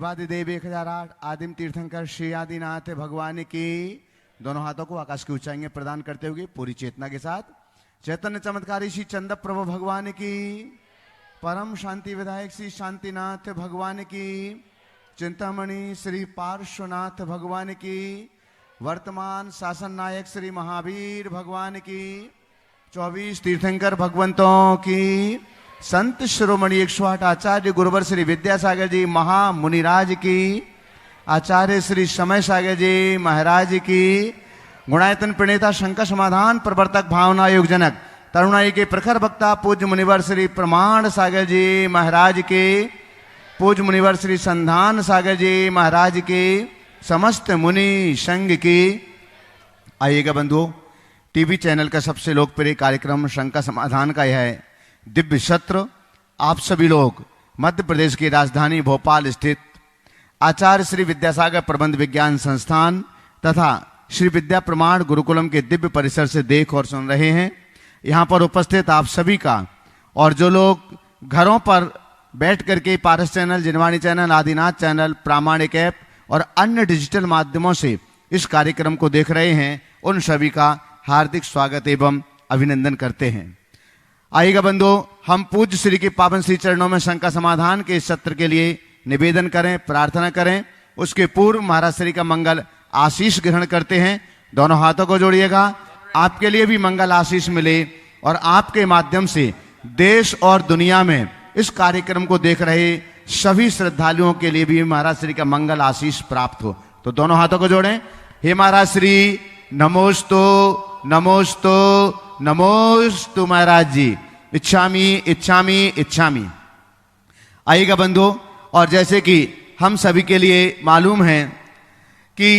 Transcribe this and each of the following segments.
देवादिदेव 1008 आदिम तीर्थंकर श्री आदिनाथ भगवान की। दोनों हाथों को आकाश की ऊंचाई में प्रदान करते हुए पूरी चेतना के साथ चैतन्य चमत्कारी श्री चंद प्रभु भगवान की, परम शांति विधायक श्री शांतिनाथ भगवान की, चिंतामणि श्री पार्श्वनाथ भगवान की, वर्तमान शासन नायक श्री महावीर भगवान की, 24 तीर्थंकर भगवंतों की, संत शिरोमणि 108 आचार्य गुरुवर श्री विद्यासागर जी महामुनिराज की, आचार्य श्री समय सागर जी महाराज की, गुणायतन प्रणेता शंकर समाधान प्रवर्तक भावना योग जनक तरुणाई के प्रखर वक्ता पूज्य मुनिवर श्री प्रमाण सागर जी महाराज के, पूज्य मुनिवर श्री संधान सागर जी महाराज के, समस्त मुनि संघ की। आइएगा बंधुओं, टीवी चैनल का सबसे लोकप्रिय कार्यक्रम शंकर समाधान का यह दिव्य सत्र आप सभी लोग मध्य प्रदेश की राजधानी भोपाल स्थित आचार्य श्री विद्यासागर प्रबंध विज्ञान संस्थान तथा श्री विद्या प्रमाण गुरुकुलम के दिव्य परिसर से देख और सुन रहे हैं। यहाँ पर उपस्थित आप सभी का और जो लोग घरों पर बैठ करके पारस चैनल, जिनवाणी चैनल, आदिनाथ चैनल, प्रामाणिक ऐप और अन्य डिजिटल माध्यमों से इस कार्यक्रम को देख रहे हैं, उन सभी का हार्दिक स्वागत एवं अभिनंदन करते हैं। आइएगा बंधुओं, हम पूज्य श्री के पावन श्री चरणों में शंकर समाधान के इस सत्र के लिए निवेदन करें, प्रार्थना करें। उसके पूर्व महाराज श्री का मंगल आशीष ग्रहण करते हैं। दोनों हाथों को जोड़िएगा, आपके लिए भी मंगल आशीष मिले और आपके माध्यम से देश और दुनिया में इस कार्यक्रम को देख रहे सभी श्रद्धालुओं के लिए भी महाराज श्री का मंगल आशीष प्राप्त हो। तो दोनों हाथों को जोड़ें। हे महाराज श्री, नमोस्तु नमोस्तु नमोस्तु महाराज जी, इच्छामी इच्छामी इच्छामी। आइएगा बंधुओं, और जैसे कि हम सभी के लिए मालूम है कि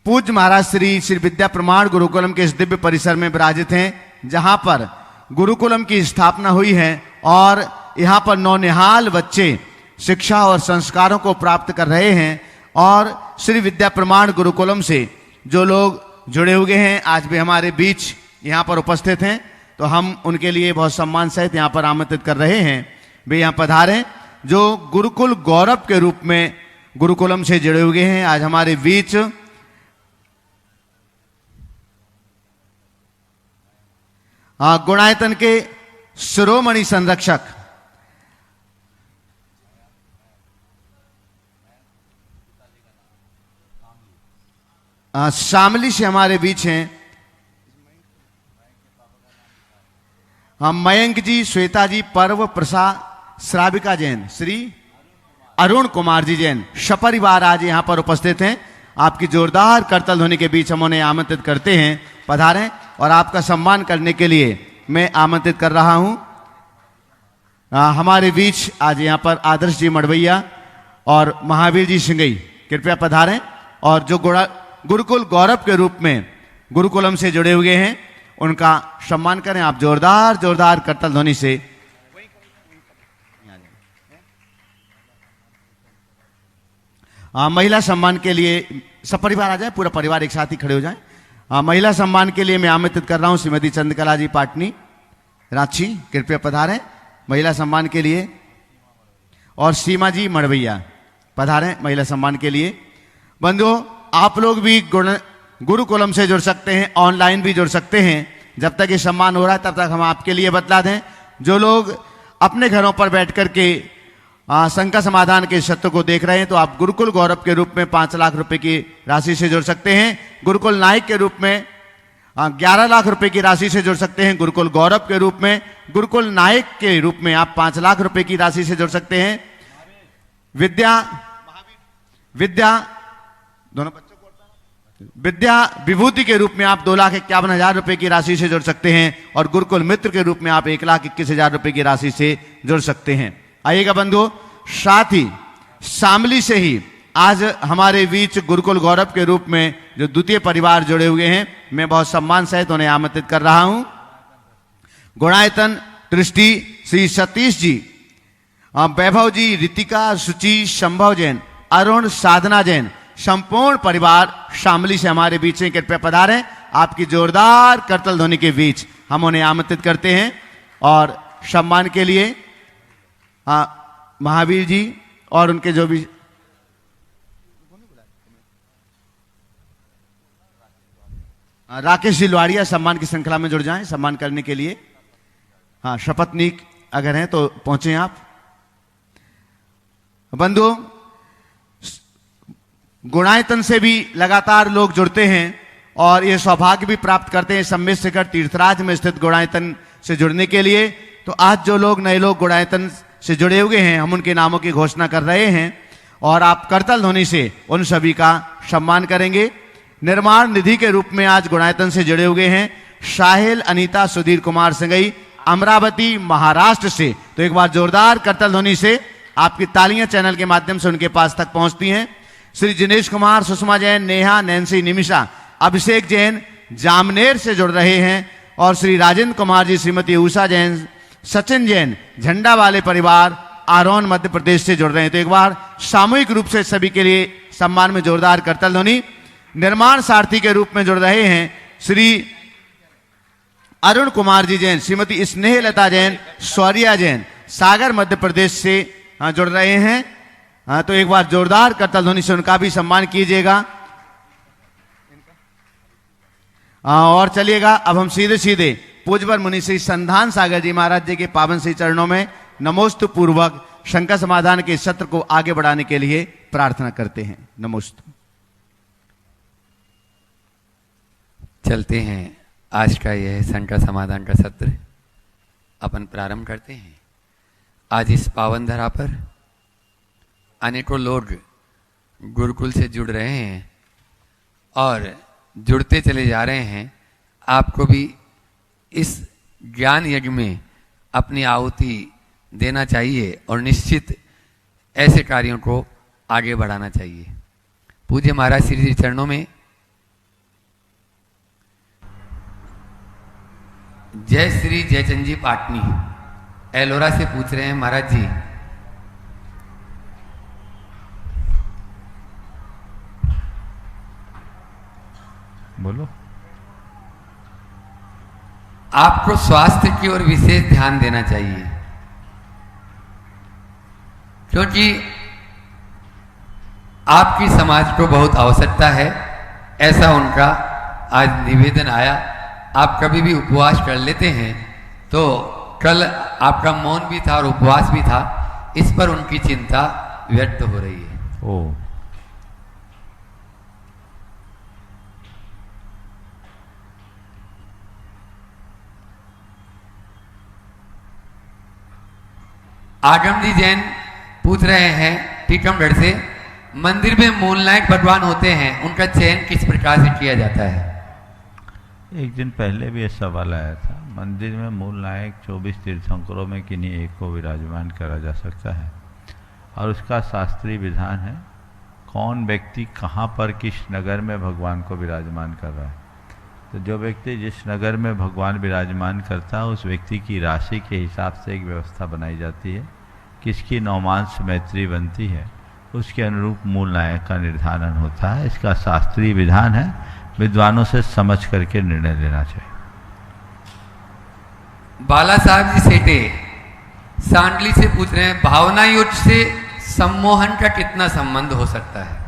पूज्य महाराज श्री श्री विद्या प्रमाण गुरुकुलम के इस दिव्य परिसर में विराजित हैं, जहां पर गुरुकुलम की स्थापना हुई है और यहाँ पर नौनिहाल बच्चे शिक्षा और संस्कारों को प्राप्त कर रहे हैं। और श्री विद्या प्रमाण गुरुकुलम से जो लोग जुड़े हुए हैं आज भी हमारे बीच यहाँ पर उपस्थित हैं, तो हम उनके लिए बहुत सम्मान सहित यहाँ पर आमंत्रित कर रहे हैं। वे यहाँ पधारें, जो गुरुकुल गौरव के रूप में गुरुकुलम से जुड़े हुए हैं आज हमारे बीच। गुणायतन के शिरोमणि संरक्षक शामली से हमारे बीच हैं मयंक जी, श्वेता जी, पर्व प्रसाद, श्राविका जैन, श्री अरुण कुमार जी जैन, सपरिवार आज यहाँ पर उपस्थित हैं। आपकी जोरदार करतल ध्वनि के बीच हम उन्हें आमंत्रित करते हैं, पधारें। और आपका सम्मान करने के लिए मैं आमंत्रित कर रहा हूं हमारे बीच आज यहाँ पर आदर्श जी मड़वैया और महावीर जी सिंगई, कृपया पधारें। और जो गुरुकुल गौरव के रूप में गुरुकुलम से जुड़े हुए हैं उनका सम्मान करें आप जोरदार जोरदार करतल ध्वनि से। महिला सम्मान के लिए सपरिवार आ जाए, पूरा परिवार एक साथ ही खड़े हो जाए। महिला सम्मान के लिए मैं आमंत्रित कर रहा हूं श्रीमती चंद्रकला जी पाटनी, रांची, कृपया पधारें महिला सम्मान के लिए। और सीमा जी मड़वैया पधारें महिला सम्मान के लिए। बंधुओं, आप लोग भी गुरुकुलम से जुड़ सकते हैं, ऑनलाइन भी जुड़ सकते हैं। जब तक ये सम्मान हो रहा है तब तक हम आपके लिए बतला दें, जो लोग अपने घरों पर बैठ करके शंकर समाधान के सत्र को देख रहे हैं, तो आप गुरुकुल गौरव के रूप में 5 लाख रुपए की राशि से जुड़ सकते हैं। गुरुकुल नायक के रूप में 11 लाख रुपए की राशि से जुड़ सकते हैं। गुरुकुल गौरव के रूप में, गुरुकुल नायक के रूप में आप 5 लाख रुपए की राशि से जुड़ सकते हैं। दोनों बच्चों को विद्या विभूति के रूप में आप 2,51,000 रुपए की राशि से जुड़ सकते हैं। और गुरुकुल मित्र के रूप में आप 1,21,000 रुपए की राशि से जुड़ सकते हैं। आइएगा बंधुओं, साथ ही शामली से ही आज हमारे बीच गुरुकुल गौरव के रूप में जो द्वितीय परिवार जुड़े हुए हैं, मैं बहुत सम्मान सहित उन्हें आमंत्रित कर रहा हूं। गुणायतन दृष्टि श्री सतीश जी, वैभव जी, रितिका, सुचि, संभव जैन, अरुण, साधना जैन, संपूर्ण परिवार शामली से हमारे बीच में कृपया पधारें। आपकी जोरदार करतल ध्वनि के बीच हम उन्हें आमंत्रित करते हैं। और सम्मान के लिए महावीर जी और उनके जो भी राकेश जी लुआड़िया सम्मान की श्रृंखला में जुड़ जाएं सम्मान करने के लिए। हाँ, शपथनीक अगर हैं तो पहुंचे आप। बंधुओं, गुणायतन से भी लगातार लोग जुड़ते हैं और ये सौभाग्य भी प्राप्त करते हैं सम्मिश्र शिखर तीर्थराज में स्थित गुणायतन से जुड़ने के लिए। तो आज जो लोग नए लोग गुणायतन से जुड़े हुए हैं, हम उनके नामों की घोषणा कर रहे हैं और आप करतल ध्वनि से उन सभी का सम्मान करेंगे। निर्माण निधि के रूप में आज गुणायतन से जुड़े हुए हैं साहिल अनीता सुधीर कुमार संगई, अमरावती महाराष्ट्र से। तो एक बार जोरदार करतल ध्वनि से आपकी तालियां चैनल के माध्यम से उनके पास तक पहुंचती हैं। श्री जिनेश कुमार, सुषमा जैन, नेहा, नैन्सी, निमिषा, अभिषेक जैन जामनेर से जुड़ रहे हैं और श्री राजेंद्र कुमार जी, श्रीमती उषा जैन, सचिन जैन झंडा वाले परिवार आरोन मध्य प्रदेश से जुड़ रहे हैं। तो एक बार सामूहिक रूप से सभी के लिए सम्मान में जोरदार करतल ध्वनि। निर्माण सारथी के रूप में जुड़ रहे हैं श्री अरुण कुमार जी जैन, श्रीमती स्नेहलता जैन, शौर्या जैन सागर मध्य प्रदेश से जुड़ रहे हैं। तो एक बार जोरदार करतल ध्वनि से उनका भी सम्मान कीजिएगा। और चलिएगा अब हम सीधे सीधे पूज्यवर मुनि श्री संधान सागर जी महाराज जी के पावन श्री चरणों में नमोस्तु पूर्वक शंका समाधान के सत्र को आगे बढ़ाने के लिए प्रार्थना करते हैं। नमोस्तु। चलते हैं आज का यह शंका समाधान का सत्र अपन प्रारंभ करते हैं। आज इस पावन धरा पर अनेकों लोग गुरुकुल से जुड़ रहे हैं और जुड़ते चले जा रहे हैं। आपको भी इस ज्ञान यज्ञ में अपनी आहुति देना चाहिए और निश्चित ऐसे कार्यों को आगे बढ़ाना चाहिए। पूज्य महाराज श्री जी चरणों में जय श्री जयचंद जी पाटनी एलोरा से पूछ रहे हैं, महाराज जी बोलो। आपको स्वास्थ्य की ओर विशेष ध्यान देना चाहिए क्योंकि आपकी समाज को बहुत आवश्यकता है, ऐसा उनका आज निवेदन आया। आप कभी भी उपवास कर लेते हैं तो कल आपका मौन भी था और उपवास भी था, इस पर उनकी चिंता व्यक्त हो रही है। ओ आगम जी जैन पूछ रहे हैं टीकमगढ़ से, मंदिर में मूलनायक भगवान होते हैं, उनका चयन किस प्रकार से किया जाता है? एक दिन पहले भी ये सवाल आया था। मंदिर में मूल नायक 24 तीर्थंकरों में किन्हीं एक को विराजमान करा जा सकता है और उसका शास्त्रीय विधान है कौन व्यक्ति कहाँ पर किस नगर में भगवान को विराजमान कर रहा है। तो जो व्यक्ति जिस नगर में भगवान विराजमान करता है उस व्यक्ति की राशि के हिसाब से एक व्यवस्था बनाई जाती है, किसकी नौमांस मैत्री बनती है, उसके अनुरूप मूल नायक का निर्धारण होता है। इसका शास्त्रीय विधान है, विद्वानों से समझ करके निर्णय लेना चाहिए। बाला साहब जी सेठे सांडली से पूछ रहे हैं, भावना योग से सम्मोहन का कितना संबंध हो सकता है?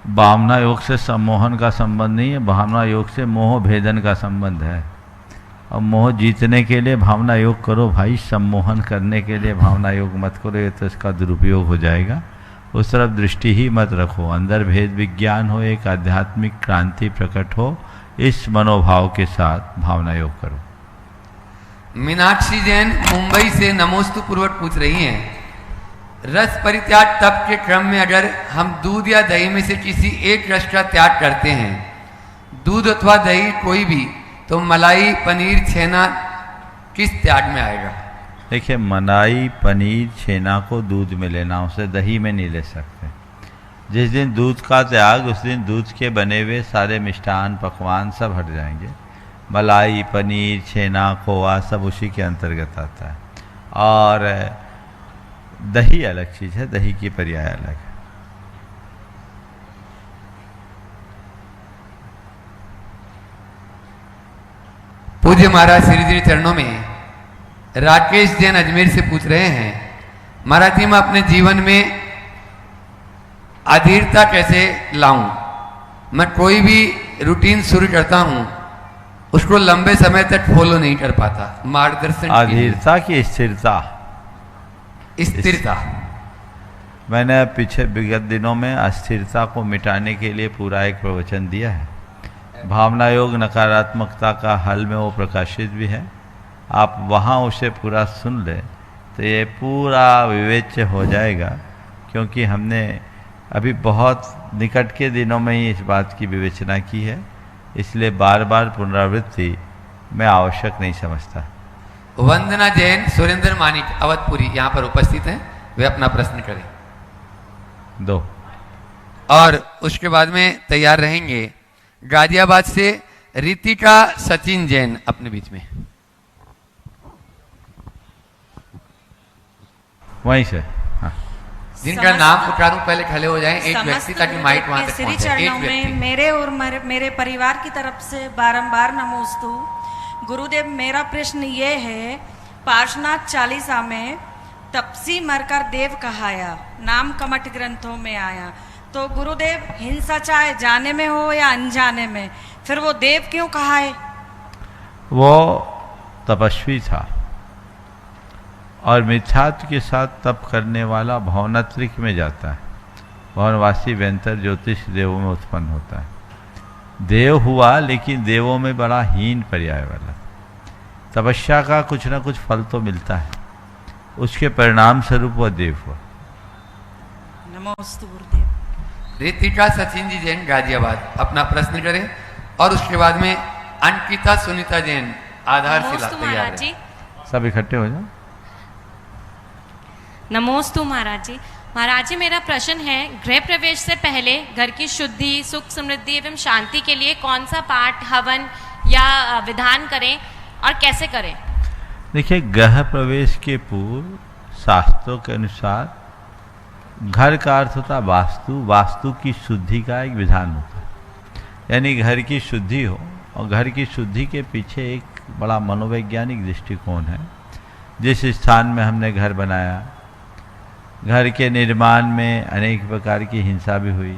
भावना योग से सम्मोहन का संबंध नहीं है, भावना योग से मोह भेदन का संबंध है। और मोह जीतने के लिए भावना योग करो भाई, सम्मोहन करने के लिए भावना योग मत करो, ये तो इसका दुरुपयोग हो जाएगा। उस तरफ दृष्टि ही मत रखो, अंदर भेद विज्ञान हो, एक आध्यात्मिक क्रांति प्रकट हो, इस मनोभाव के साथ भावना योग करो। मीनाक्षी जैन मुंबई से नमोस्तु पूर्वक पूछ रही हैं, रस परित्याग तप के क्रम में अगर हम दूध या दही में से किसी एक रस का त्याग करते हैं, दूध अथवा दही कोई भी, तो मलाई, पनीर, छेना किस त्याग में आएगा? देखिए, मलाई, पनीर, छेना को दूध में लेना, उसे दही में नहीं ले सकते। जिस दिन दूध का त्याग, उस दिन दूध के बने हुए सारे मिष्ठान पकवान सब हट जाएंगे। मलाई, पनीर, छेना, खोआ सब उसी के अंतर्गत आता है। और दही अलग चीज़ है, दही की पर्याय अलग है। पूज्य महाराज श्री जी चरणों में राकेश जैन अजमेर से पूछ रहे हैं, महाराज जी मैं अपने जीवन में अधीरता कैसे लाऊं? मैं कोई भी रूटीन शुरू करता हूं उसको लंबे समय तक फॉलो नहीं कर पाता, मार्गदर्शन अधीरता की स्थिरता, स्थिरता। मैंने पीछे विगत दिनों में अस्थिरता को मिटाने के लिए पूरा एक प्रवचन दिया है। भावना योग नकारात्मकता का हल में वो प्रकाशित भी है, आप वहाँ उसे पूरा सुन लें तो ये पूरा विवेच्य हो जाएगा, क्योंकि हमने अभी बहुत निकट के दिनों में ही इस बात की विवेचना की है, इसलिए बार बार पुनरावृत्ति मैं आवश्यक नहीं समझता। वंदना जैन, सुरेंद्र मानिक अवधपुरी यहाँ पर उपस्थित हैं, वे अपना प्रश्न करें। दो और उसके बाद में तैयार रहेंगे गाजियाबाद से रितिका सचिन जैन अपने बीच में। वहीं से, हाँ। जिनका नाम पुकारूं पहले खड़े हो जाएं एक व्यक्ति, ताकि माइक वहां तक श्री पहुंचे। चरणों एक में व्यक्ति। मेरे और मेरे परिवार की तरफ से बारंबार नमोस्तु। गुरुदेव, मेरा प्रश्न ये है, पार्श्वनाथ चालीसा में तपसी मरकर देव कहाया, नाम कमठ ग्रंथों में आया, तो गुरुदेव हिंसा चाहे जाने में हो या अनजाने में, फिर वो देव क्यों कहाए? वो तपस्वी था और मिथ्यात्व के साथ तप करने वाला भवनात्रिक में जाता है। भवनवासी व्यंतर ज्योतिष देवों में उत्पन्न होता है। देव हुआ, लेकिन देवों में बड़ा हीन पर्याय वाला। तपस्या का कुछ ना कुछ फल तो मिलता है, उसके परिणाम स्वरूप वह देव हुआ। नमोस्तु गुरुदेव। रितिका सचिन जी जैन गाजियाबाद अपना प्रश्न करें, और उसके बाद में अंकिता सुनीता जैन आधारशिला तैयार है। सब इकट्ठे हो जाओ। नमोस्तु महाराज जी। महाराज जी, मेरा प्रश्न है, गृह प्रवेश से पहले घर की शुद्धि, सुख, समृद्धि एवं शांति के लिए कौन सा पाठ, हवन या विधान करें और कैसे करें? देखिए, गृह प्रवेश के पूर्व शास्त्रों के अनुसार घर का अर्थ होता है वास्तु, वास्तु की शुद्धि का एक विधान होता है, यानी घर की शुद्धि हो। और घर की शुद्धि के पीछे एक बड़ा मनोवैज्ञानिक दृष्टिकोण है। जिस स्थान में हमने घर बनाया, घर के निर्माण में अनेक प्रकार की हिंसा भी हुई,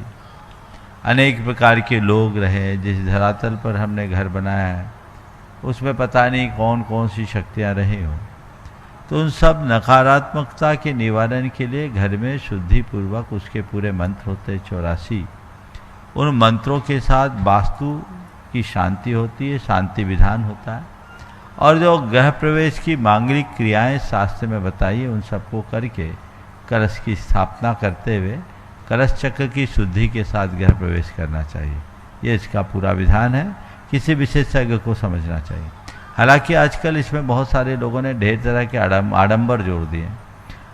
अनेक प्रकार के लोग रहे। जिस धरातल पर हमने घर बनाया है उसमें पता नहीं कौन कौन सी शक्तियाँ रही हो, तो उन सब नकारात्मकता के निवारण के लिए घर में शुद्धि पूर्वक उसके पूरे मंत्र होते 84। उन मंत्रों के साथ वास्तु की शांति होती है, शांति विधान होता है। और जो गृह प्रवेश की मांगलिक क्रियाएं शास्त्र में बताइए, उन सबको करके कलश की स्थापना करते हुए कलश चक्र की शुद्धि के साथ गृह प्रवेश करना चाहिए। ये इसका पूरा विधान है, किसी विशेषज्ञ को समझना चाहिए। हालांकि आजकल इसमें बहुत सारे लोगों ने ढेर तरह के आडंबर जोड़ दिए।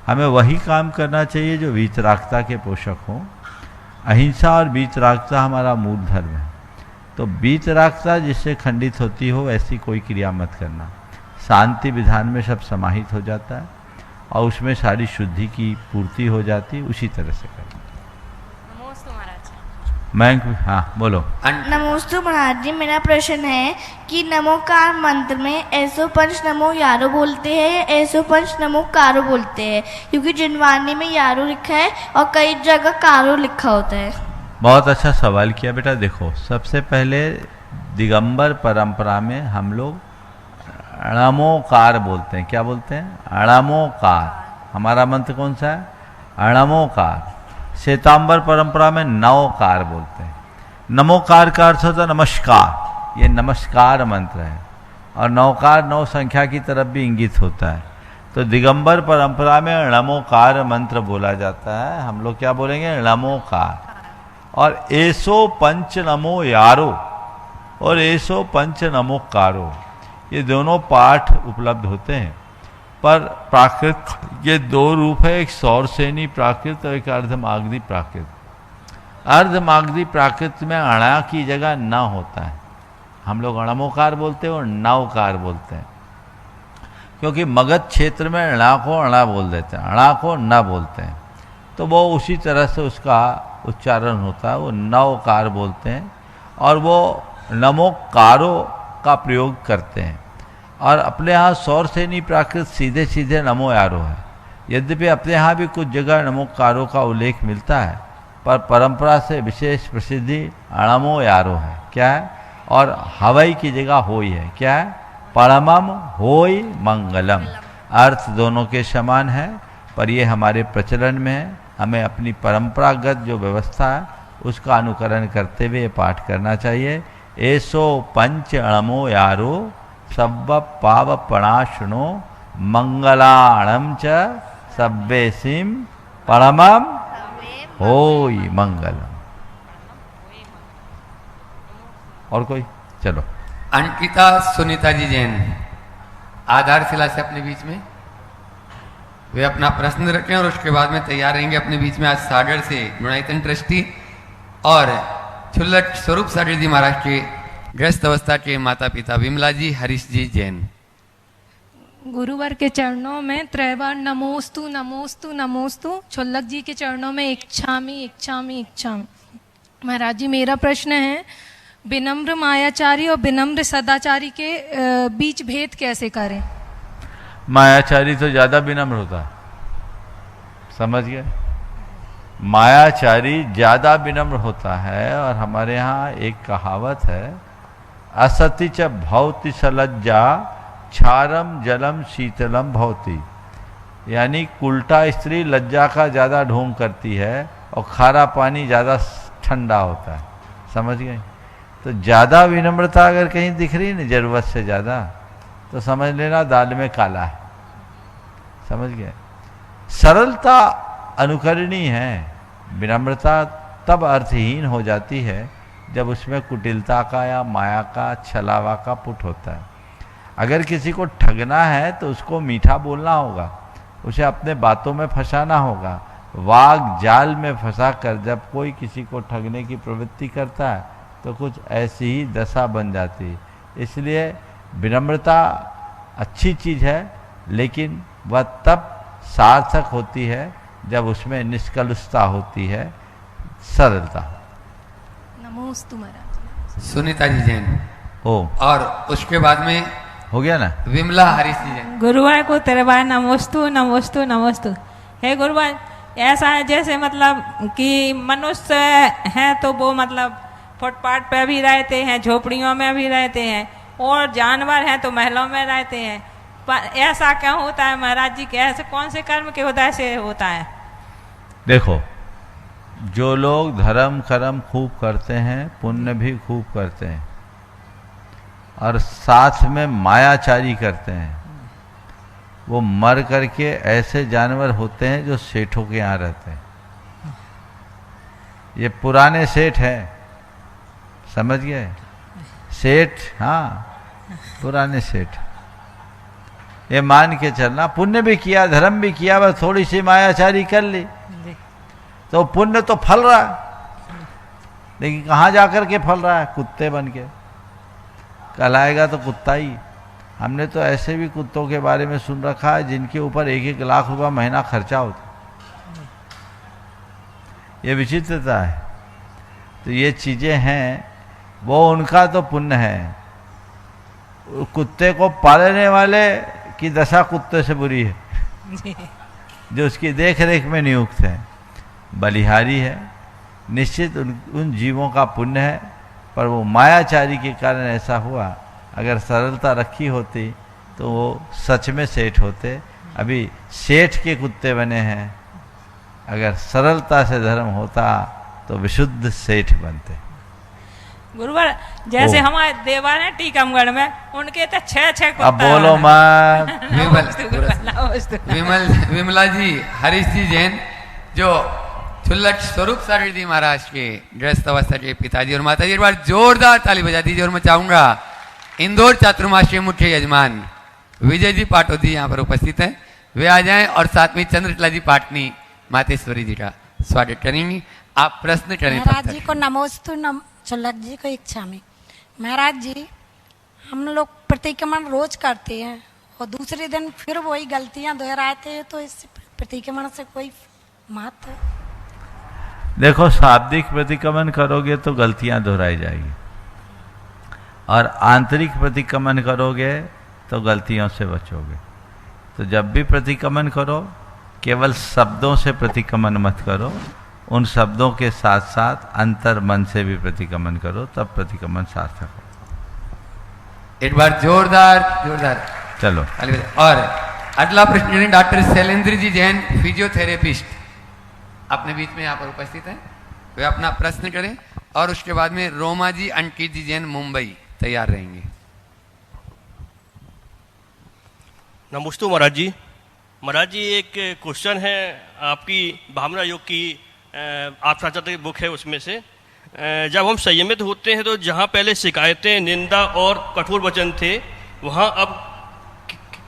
हमें वही काम करना चाहिए जो वीतरागता के पोषक हों। अहिंसा और वीतरागता हमारा मूल धर्म है, तो वीतरागता जिससे खंडित होती हो ऐसी कोई क्रिया मत करना। शांति विधान में सब समाहित हो जाता है और उसमें सारी शुद्धि की पूर्ति हो जाती, उसी तरह से करना। नमोस्तु महाराज। मैं, हाँ बोलो। नमोस्तु महाराज जी, मेरा प्रश्न है कि नमोकार मंत्र में ऐसो पंच नमो यारो बोलते हैं या ऐसो पंच नमो कारो बोलते हैं? क्योंकि जिनवाणी में यारो लिखा है और कई जगह कारो लिखा होता है। बहुत अच्छा सवाल किया बेटा। देखो, सबसे पहले दिगंबर परंपरा में हम लोग अणमोकार बोलते हैं। क्या बोलते हैं? अणमोकार। हमारा मंत्र कौन सा है? अणमोकार। श्वेतांबर परंपरा में नवकार बोलते हैं। नमोकार का अर्थ होता है नमस्कार, ये नमस्कार मंत्र है। और नवकार 9 संख्या की तरफ भी इंगित होता है। तो दिगंबर परंपरा में नमोकार मंत्र बोला जाता है। हम लोग क्या बोलेंगे? नमोकार। और ऐसो पंच नमो यारो और ऐसो पंच नमोकारो, ये दोनों पाठ उपलब्ध होते हैं। पर प्राकृत ये 2 रूप है, एक सौरसेनी प्राकृत और एक अर्धमागधी प्राकृत। अर्धमागधी प्राकृत में अणा की जगह न होता है। हम लोग अणमोकार बोलते हैं और नवकार बोलते हैं, क्योंकि मगध क्षेत्र में अणा को अणा बोल देते हैं, अणा को न बोलते हैं। तो वो उसी तरह से उसका उच्चारण होता है, वो नवकार बोलते हैं और वो नमोकारो का प्रयोग करते हैं। और अपने यहाँ सौरसेनी प्राकृत सीधे सीधे नमो यारो है। यद्यपि अपने यहाँ भी कुछ जगह नमोकारों का उल्लेख मिलता है, पर परंपरा से विशेष प्रसिद्धि अणमो यारो है। क्या है? और हवई की जगह होई है। क्या है? परमम होई मंगलम। अर्थ दोनों के समान है, पर ये हमारे प्रचलन में है। हमें अपनी परंपरागत जो व्यवस्था है उसका अनुकरण करते हुए पाठ करना चाहिए। ऐसो पंच अणमो यारो सब पाव पणाशुनो मंगलाणम च सब्बे सिम परमम होई मंगलम। और कोई? चलो। अंकिता सुनीता जी जैन आधारशिला से अपने बीच में वे अपना प्रश्न रखें और उसके बाद में तैयार रहेंगे अपने बीच में। आज सागर से गुणायतन ट्रस्टी और छुल्लट स्वरूप सागर जी महाराज के गृहस्थ अवस्था के माता पिता विमला जी हरीश जी जैन। गुरुवर के चरणों में त्रैबार नमोस्तु नमोस्तु नमोस्तु। छुल्लक जी के चरणों में इच्छामी इच्छामी इच्छामी। महाराज जी मेरा प्रश्न है, विनम्र मायाचारी और विनम्र सदाचारी के बीच भेद कैसे करें? मायाचारी तो ज्यादा विनम्र होता है, समझ गए? मायाचारी ज्यादा विनम्र होता है। और हमारे यहाँ एक कहावत है, असति च भवति सलज्जा क्षारम जलम शीतलम भवति। यानी उल्टा स्त्री लज्जा का ज्यादा ढोंग करती है और खारा पानी ज्यादा ठंडा होता है। समझ गए? तो ज्यादा विनम्रता अगर कहीं दिख रही ना जरूरत से ज्यादा, तो समझ लेना दाल में काला है। समझ गए? सरलता अनुकरणीय है। विनम्रता तब अर्थहीन हो जाती है जब उसमें कुटिलता का या माया का छलावा का पुट होता है। अगर किसी को ठगना है तो उसको मीठा बोलना होगा, उसे अपने बातों में फंसाना होगा। वाग जाल में फंसा कर जब कोई किसी को ठगने की प्रवृत्ति करता है तो कुछ ऐसी ही दशा बन जाती है। इसलिए विनम्रता अच्छी चीज़ है, लेकिन वह तब सार्थक होती है जब उसमें निष्कलुषता होती है, सरलता। नमोस्तु महाराज। सुनीता जी जैन हो, और उसके बाद में हो गया ना? विमला हरीश जी जैन। गुरुवार को तेरे बार नमोस्तु नमोस्तु नमोस्तु। हे गुरुवार, ऐसा है जैसे मतलब कि मनुष्य हैं तो वो मतलब फुटपाथ पे भी रहते हैं, झोपड़ियों में भी रहते हैं, और जानवर हैं तो महलों में रहते हैं। पर ऐसा क्यों होता है महाराज जी? ऐसे कौन से कर्म के वजह से होता है? देखो, जो लोग धर्म कर्म खूब करते हैं, पुण्य भी खूब करते हैं, और साथ में मायाचारी करते हैं, वो मर करके ऐसे जानवर होते हैं जो सेठों के यहाँ रहते हैं। ये पुराने सेठ हैं, समझ गए? सेठ, हाँ, पुराने सेठ। ये मान के चलना, पुण्य भी किया धर्म भी किया, बस थोड़ी सी मायाचारी कर ली तो पुण्य तो फल रहा है, लेकिन कहाँ जाकर के फल रहा है? कुत्ते बन के। कल आएगा तो कुत्ता ही। हमने तो ऐसे भी कुत्तों के बारे में सुन रखा है जिनके ऊपर 1-1 लाख रुपया महीना खर्चा होता। ये विचित्रता है। तो ये चीजें हैं, वो उनका तो पुण्य है। कुत्ते को पालने वाले की दशा कुत्ते से बुरी है, जो उसकी देख रेख में नियुक्त है, बलिहारी है। निश्चित उन जीवों का पुण्य है, पर वो मायाचारी के कारण ऐसा हुआ। अगर सरलता रखी होती तो वो सच में सेठ होते। अभी सेठ के कुत्ते बने हैं। अगर सरलता से धर्म होता तो विशुद्ध सेठ बनते। गुरुवर, जैसे हमारे देवर हैं टीकमगढ़ में, उनके तो 6 कुत्ता। अब बोलो मत। विमला जी हरीश जी जैन, जो छुल्लट स्वरूप सागर जी महाराज के गृहस्थ अवस्था के पिताजी और माताजी। एक बार जोरदार ताली बजा दीजिए। और मैं चाहूंगा इंदौर चातुर्मास के मुख्य यजमान विजय जी पाटोदी यहाँ पर उपस्थित हैं, वे आ जाएं और साथ में चंद्रकला जी पाटनी मातेश्वरी जी का स्वागत करेंगी। आप प्रश्न करें। महाराज जी को नमोस्तु छुल्लक जी को इच्छा में। महाराज जी, हम लोग प्रतिक्रमण रोज करते हैं और दूसरे दिन फिर वही गलतियां दोहराते हैं, तो इस प्रतिक्रमण से कोई महत्व? देखो, शाब्दिक प्रतिक्रमण करोगे तो गलतियां दोहराई जाएगी, और आंतरिक प्रतिक्रमण करोगे तो गलतियों से बचोगे। तो जब भी प्रतिक्रमण करो, केवल शब्दों से प्रतिक्रमण मत करो, उन शब्दों के साथ साथ अंतर मन से भी प्रतिक्रमण करो, तब प्रतिक्रमण सार्थक हो। एक बार जोरदार चलो। और अगला प्रश्न डॉक्टर शैलेंद्र जी जैन, फिजियोथेरेपिस्ट, अपने बीच में यहाँ पर उपस्थित है, वे अपना प्रश्न करें और उसके बाद में रोमा जी अंकित जी जैन मुंबई तैयार रहेंगे। नमस्ते महाराज जी। महाराज जी एक क्वेश्चन है, आपकी भावना योग की आप साचाते बुक है, उसमें से जब हम संयमित होते हैं तो जहाँ पहले शिकायतें, निंदा और कठोर वचन थे, वहाँ अब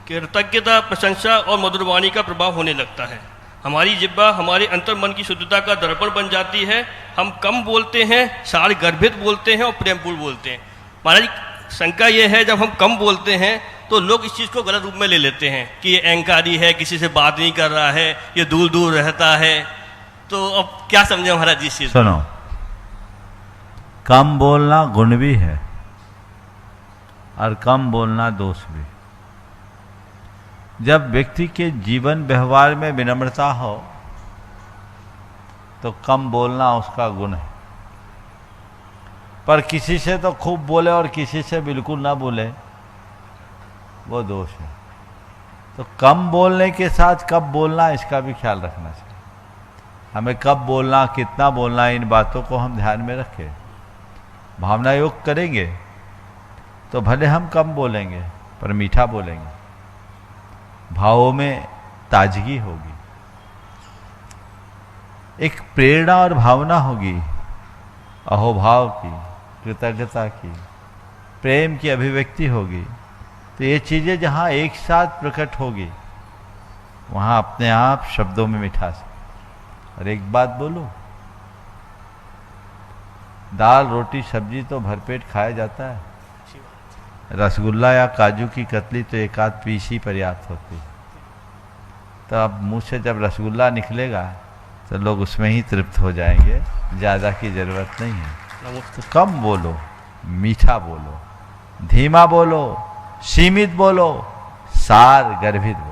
कृतज्ञता, प्रशंसा और मधुर वाणी का प्रभाव होने लगता है। हमारी जिह्वा हमारे अंतर मन की शुद्धता का दर्पण बन जाती है। हम कम बोलते हैं, सार गर्भित बोलते हैं और प्रेमपूर्ण बोलते हैं। महाराज शंका ये है, जब हम कम बोलते हैं तो लोग इस चीज़ को गलत रूप में ले लेते हैं कि ये अहंकारी है, किसी से बात नहीं कर रहा है, ये दूर दूर रहता है। तो अब क्या समझे महाराज जी इस चीज़? सुनो, कम बोलना गुण भी है और कम बोलना दोष भी। जब व्यक्ति के जीवन व्यवहार में विनम्रता हो तो कम बोलना उसका गुण है, पर किसी से तो खूब बोले और किसी से बिल्कुल ना बोले, वो दोष है। तो कम बोलने के साथ कब बोलना, इसका भी ख्याल रखना चाहिए। हमें कब बोलना, कितना बोलना, इन बातों को हम ध्यान में रखें। भावना योग करेंगे तो भले हम कम बोलेंगे पर मीठा बोलेंगे, भावों में ताजगी होगी, एक प्रेरणा और भावना होगी, अहोभाव की, कृतज्ञता की, प्रेम की अभिव्यक्ति होगी। तो ये चीज़ें जहाँ एक साथ प्रकट होगी वहाँ अपने आप शब्दों में मिठास। और एक बात बोलूं, दाल रोटी सब्जी तो भरपेट खाया जाता है, रसगुल्ला या काजू की कतली तो एक आध पीस ही पर्याप्त होती है। तो अब मुंह से जब रसगुल्ला निकलेगा तो लोग उसमें ही तृप्त हो जाएंगे, ज़्यादा की ज़रूरत नहीं है। तो कम बोलो, मीठा बोलो, धीमा बोलो, सीमित बोलो, सार गर्भित बोलो।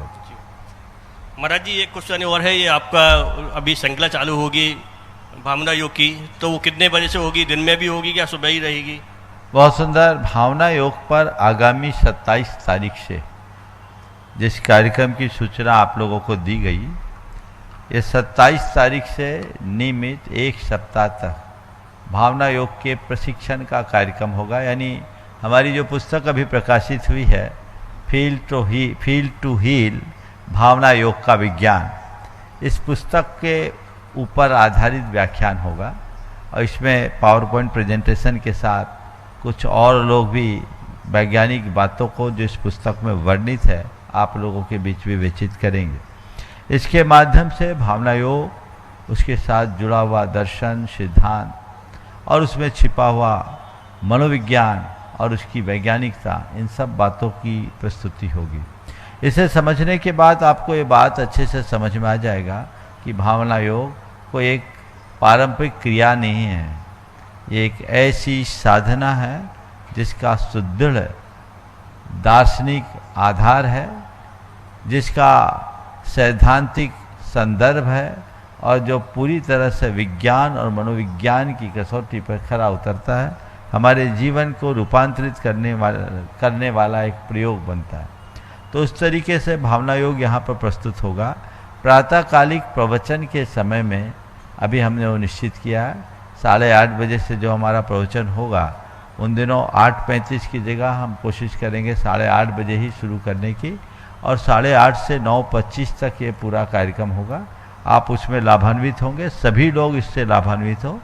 महाराज जी एक क्वेश्चन और है, ये आपका अभी श्रृंखला चालू होगी भावना योग की, तो वो कितने बजे से होगी? दिन में भी होगी क्या सुबह ही रहेगी? बहुत सुंदर। भावना योग पर आगामी 27 तारीख से जिस कार्यक्रम की सूचना आप लोगों को दी गई, ये 27 तारीख से नियमित एक सप्ताह तक भावना योग के प्रशिक्षण का कार्यक्रम होगा। यानी हमारी जो पुस्तक अभी प्रकाशित हुई है, फील टू हील भावना योग का विज्ञान, इस पुस्तक के ऊपर आधारित व्याख्यान होगा और इसमें पावर पॉइंट प्रेजेंटेशन के साथ कुछ और लोग भी वैज्ञानिक बातों को जो इस पुस्तक में वर्णित है आप लोगों के बीच में विचित करेंगे। इसके माध्यम से भावना योग, उसके साथ जुड़ा हुआ दर्शन, सिद्धांत और उसमें छिपा हुआ मनोविज्ञान और उसकी वैज्ञानिकता, इन सब बातों की प्रस्तुति होगी। इसे समझने के बाद आपको ये बात अच्छे से समझ में आ जाएगा कि भावना योग कोई एक पारंपरिक क्रिया नहीं है, ये एक ऐसी साधना है जिसका सुदृढ़ दार्शनिक आधार है, जिसका सैद्धांतिक संदर्भ है और जो पूरी तरह से विज्ञान और मनोविज्ञान की कसौटी पर खरा उतरता है, हमारे जीवन को रूपांतरित करने वाला एक प्रयोग बनता है। तो उस तरीके से भावना योग यहाँ पर प्रस्तुत होगा। प्रातःकालिक प्रवचन के समय में अभी हमने वो निश्चित किया है, 8:30 बजे से जो हमारा प्रवचन होगा, उन दिनों 8:35 की जगह हम कोशिश करेंगे 8:30 बजे ही शुरू करने की, और 8:30 से 9:25 तक ये पूरा कार्यक्रम होगा। आप उसमें लाभान्वित होंगे, सभी लोग इससे लाभान्वित हो।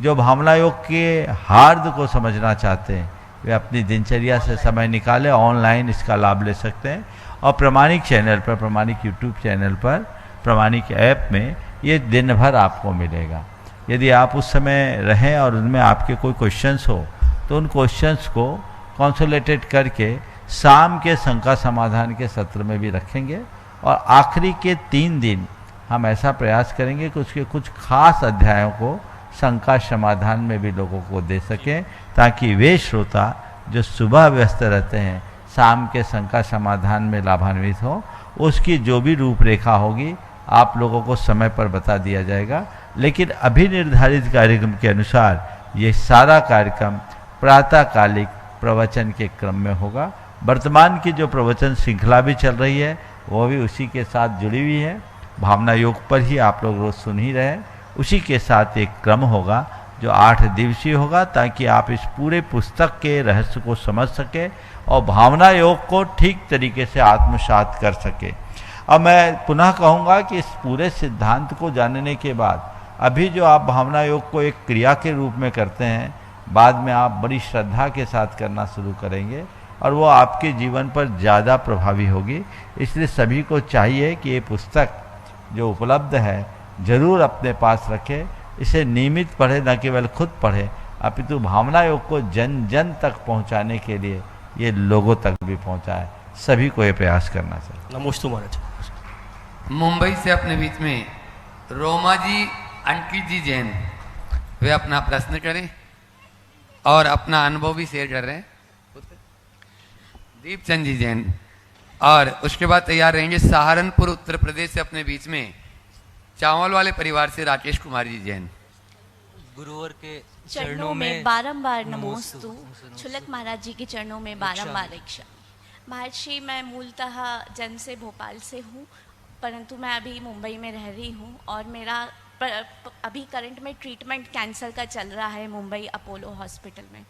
जो भावना योग के हार्द को समझना चाहते हैं वे अपनी दिनचर्या से समय निकालें, ऑनलाइन इसका लाभ ले सकते हैं। और प्रमाणिक चैनल पर, प्रमाणिक यूट्यूब चैनल पर, प्रमाणिक ऐप में ये दिन भर आपको मिलेगा। यदि आप उस समय रहें और उनमें आपके कोई क्वेश्चंस हो तो उन क्वेश्चंस को कंसोलिडेट करके शाम के शंका समाधान के सत्र में भी रखेंगे, और आखिरी के 3 दिन हम ऐसा प्रयास करेंगे कि उसके कुछ खास अध्यायों को शंका समाधान में भी लोगों को दे सकें, ताकि वे श्रोता जो सुबह व्यस्त रहते हैं शाम के शंका समाधान में लाभान्वित हो। उसकी जो भी रूपरेखा होगी आप लोगों को समय पर बता दिया जाएगा। लेकिन अभी निर्धारित कार्यक्रम के अनुसार ये सारा कार्यक्रम प्रातःकालिक प्रवचन के क्रम में होगा। वर्तमान की जो प्रवचन श्रृंखला भी चल रही है वो भी उसी के साथ जुड़ी हुई है। भावना योग पर ही आप लोग रोज सुन ही रहे हैं। उसी के साथ एक क्रम होगा जो 8 दिवसीय होगा, ताकि आप इस पूरे पुस्तक के रहस्य को समझ सके और भावना योग को ठीक तरीके से आत्मसात कर सके। अब मैं पुनः कहूँगा कि इस पूरे सिद्धांत को जानने के बाद अभी जो आप भावना योग को एक क्रिया के रूप में करते हैं, बाद में आप बड़ी श्रद्धा के साथ करना शुरू करेंगे और वो आपके जीवन पर ज़्यादा प्रभावी होगी। इसलिए सभी को चाहिए कि ये पुस्तक जो उपलब्ध है ज़रूर अपने पास रखें, इसे नियमित पढ़े, न केवल खुद पढ़े अपितु भावना योग को जन जन तक पहुंचाने के लिए ये लोगों तक भी पहुंचाए। सभी को ये प्रयास करना चाहिए। नमस्ते महाराज। मुंबई से अपने बीच में रोमा जी अंकित जी जैन, वे अपना प्रश्न करें और अपना अनुभव भी शेयर कर रहे हैं। दीपचंद जी जैन, और उसके बाद तैयार रहेंगे सहारनपुर उत्तर प्रदेश से अपने बीच में चावल वाले परिवार से राकेश कुमार जी जैन। गुरुवर के चरणों में बारंबार नमोस्तु। छुलक महाराज जी के चरणों में बारंबार इच्छा। महर्षि, मैं मूलतः जन्म से भोपाल से हूँ, परंतु मैं अभी मुंबई में रह रही हूँ और मेरा अभी करंट में ट्रीटमेंट कैंसर का चल रहा है मुंबई अपोलो हॉस्पिटल में।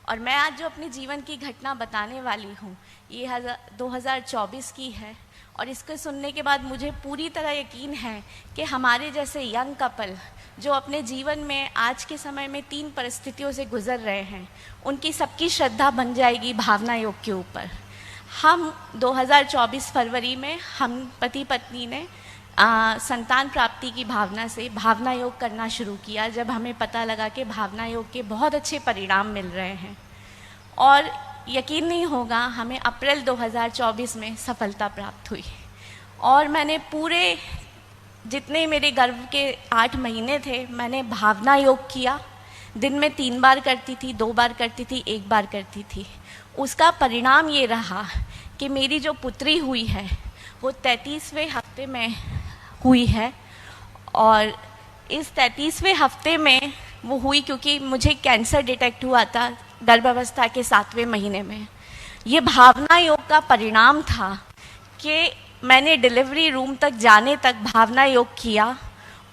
और मैं आज जो अपने जीवन की घटना बताने वाली हूँ ये 2024 की है, और इसको सुनने के बाद मुझे पूरी तरह यकीन है कि हमारे जैसे यंग कपल जो अपने जीवन में आज के समय में 3 परिस्थितियों से गुजर रहे हैं, उनकी सबकी श्रद्धा बन जाएगी भावना योग के ऊपर। हम 2024 फरवरी में हम पति पत्नी ने संतान प्राप्ति की भावना से भावना योग करना शुरू किया, जब हमें पता लगा कि भावना योग के बहुत अच्छे परिणाम मिल रहे हैं। और यकीन नहीं होगा, हमें अप्रैल 2024 में सफलता प्राप्त हुई और मैंने पूरे जितने मेरे गर्भ के 8 महीने थे मैंने भावना योग किया। दिन में 3 बार करती थी, 2 बार करती थी, 1 बार करती थी। उसका परिणाम ये रहा कि मेरी जो पुत्री हुई है वो 33वें हफ्ते में हुई है, और इस 33वें हफ्ते में वो हुई क्योंकि मुझे कैंसर डिटेक्ट हुआ था गर्भावस्था के 7वें महीने में। ये भावना योग का परिणाम था कि मैंने डिलीवरी रूम तक जाने तक भावना योग किया,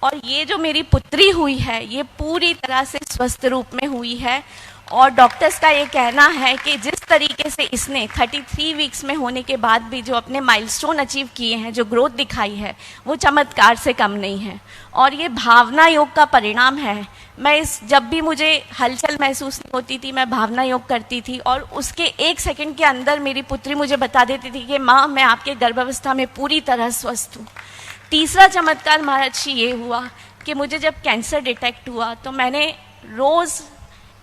और ये जो मेरी पुत्री हुई है ये पूरी तरह से स्वस्थ रूप में हुई है। और डॉक्टर्स का ये कहना है कि जिस तरीके से इसने 33 वीक्स में होने के बाद भी जो अपने माइलस्टोन अचीव किए हैं, जो ग्रोथ दिखाई है, वो चमत्कार से कम नहीं है। और ये भावना योग का परिणाम है। मैं जब भी मुझे हलचल महसूस नहीं होती थी मैं भावना योग करती थी, और उसके 1 सेकंड के अंदर मेरी पुत्री मुझे बता देती थी कि माँ, मैं आपके गर्भावस्था में पूरी तरह स्वस्थ हूँ। तीसरा चमत्कार महर्षि ये हुआ कि मुझे जब कैंसर डिटेक्ट हुआ तो मैंने रोज़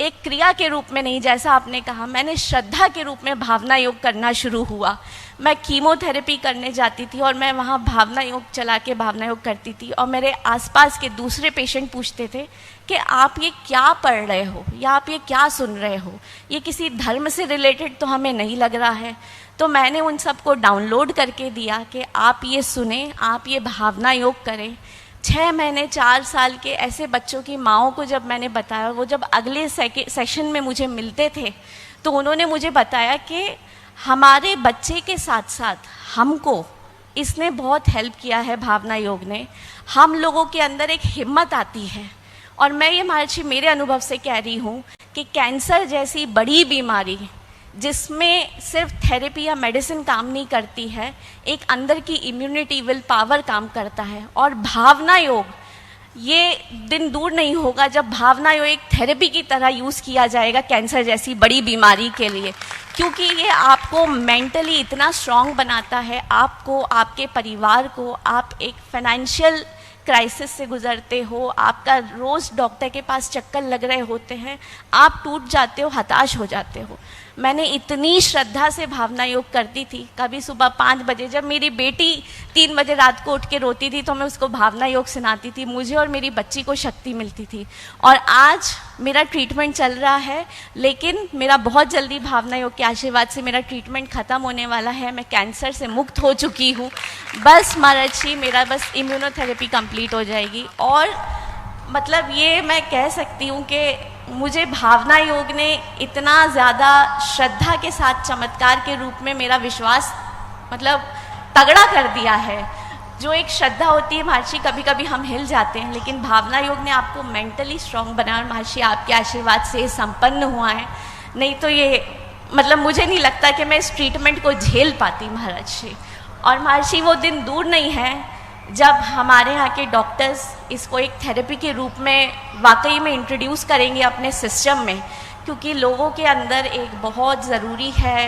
एक क्रिया के रूप में नहीं, जैसा आपने कहा, मैंने श्रद्धा के रूप में भावना योग करना शुरू हुआ। मैं कीमोथेरेपी करने जाती थी और मैं वहाँ भावना योग चला के भावना योग करती थी, और मेरे आसपास के दूसरे पेशेंट पूछते थे कि आप ये क्या पढ़ रहे हो या आप ये क्या सुन रहे हो, ये किसी धर्म से रिलेटेड तो हमें नहीं लग रहा है। तो मैंने उन सबको डाउनलोड करके दिया कि आप ये सुने, आप ये भावना योग करें। 6 महीने 4 साल के ऐसे बच्चों की माँओं को जब मैंने बताया, वो जब अगले सेशन में मुझे मिलते थे तो उन्होंने मुझे बताया कि हमारे बच्चे के साथ साथ हमको इसने बहुत हेल्प किया है भावना योग ने। हम लोगों के अंदर एक हिम्मत आती है, और मैं ये महर्षि मेरे अनुभव से कह रही हूँ कि कैंसर जैसी बड़ी बीमारी जिसमें सिर्फ थेरेपी या मेडिसिन काम नहीं करती है, एक अंदर की इम्यूनिटी, विल पावर काम करता है। और भावना योग, ये दिन दूर नहीं होगा जब भावना योग एक थेरेपी की तरह यूज़ किया जाएगा कैंसर जैसी बड़ी बीमारी के लिए, क्योंकि ये आपको मेंटली इतना स्ट्रांग बनाता है, आपको, आपके परिवार को। आप एक फाइनेंशियल क्राइसिस से गुजरते हो, आपका रोज़ डॉक्टर के पास चक्कर लग रहे होते हैं, आप टूट जाते हो, हताश हो जाते हो। मैंने इतनी श्रद्धा से भावना योग करती थी। कभी सुबह 5 बजे, जब मेरी बेटी 3 बजे रात को उठ के रोती थी तो मैं उसको भावना योग सुनाती थी, मुझे और मेरी बच्ची को शक्ति मिलती थी। और आज मेरा ट्रीटमेंट चल रहा है, लेकिन मेरा बहुत जल्दी भावना योग के आशीर्वाद से मेरा ट्रीटमेंट ख़त्म होने वाला है। मैं कैंसर से मुक्त हो चुकी हूँ। बस महाराज जी, मेरा बस इम्यूनोथेरेपी कंप्लीट हो जाएगी। और मतलब ये मैं कह सकती हूँ कि मुझे भावना योग ने इतना ज़्यादा श्रद्धा के साथ चमत्कार के रूप में मेरा विश्वास मतलब तगड़ा कर दिया है। जो एक श्रद्धा होती है महर्षि, कभी कभी हम हिल जाते हैं, लेकिन भावना योग ने आपको मेंटली स्ट्रांग बनाया। और महर्षि आपके आशीर्वाद से ये संपन्न हुआ है, नहीं तो ये मतलब मुझे नहीं लगता कि मैं इस ट्रीटमेंट को झेल पाती महाराज जी। और महर्षि वो दिन दूर नहीं है जब हमारे यहाँ के डॉक्टर्स इसको एक थेरेपी के रूप में वाकई में इंट्रोड्यूस करेंगे अपने सिस्टम में, क्योंकि लोगों के अंदर एक बहुत ज़रूरी है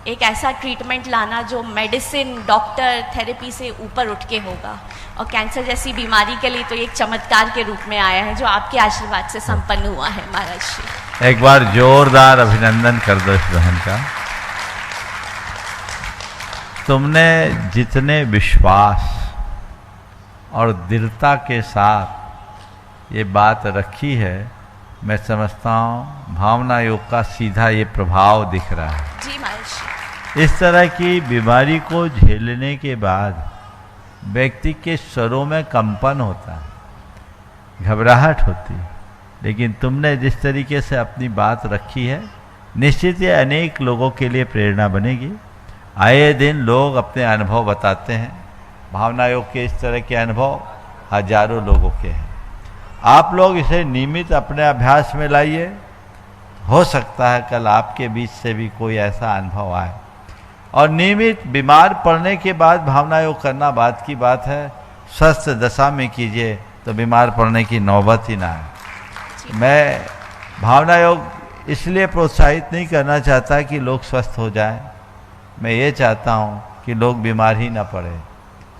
एक ऐसा ट्रीटमेंट लाना जो मेडिसिन, डॉक्टर, थेरेपी से ऊपर उठ के होगा। और कैंसर जैसी बीमारी के लिए तो एक चमत्कार के रूप में आया है जो आपके आशीर्वाद से संपन्न हुआ है महाराज जी। एक बार जोरदार अभिनंदन कर दो इस बहन का। तुमने जितने विश्वास और दृढ़ता के साथ ये बात रखी है, मैं समझता हूँ भावना योग का सीधा ये प्रभाव दिख रहा है। जी महाराज। इस तरह की बीमारी को झेलने के बाद व्यक्ति के स्वरों में कंपन होता है, घबराहट होती है, लेकिन तुमने जिस तरीके से अपनी बात रखी है, निश्चित ये अनेक लोगों के लिए प्रेरणा बनेगी। आए दिन लोग अपने अनुभव बताते हैं। भावना योग के इस तरह के अनुभव हजारों लोगों के हैं। आप लोग इसे नियमित अपने अभ्यास में लाइए, हो सकता है कल आपके बीच से भी कोई ऐसा अनुभव आए। और नियमित बीमार पड़ने के बाद भावना योग करना बात की बात है। स्वस्थ दशा में कीजिए तो बीमार पड़ने की नौबत ही ना आए। मैं भावना योग इसलिए प्रोत्साहित नहीं करना चाहता कि लोग स्वस्थ हो जाएं। मैं ये चाहता हूँ कि लोग बीमार ही ना पड़े,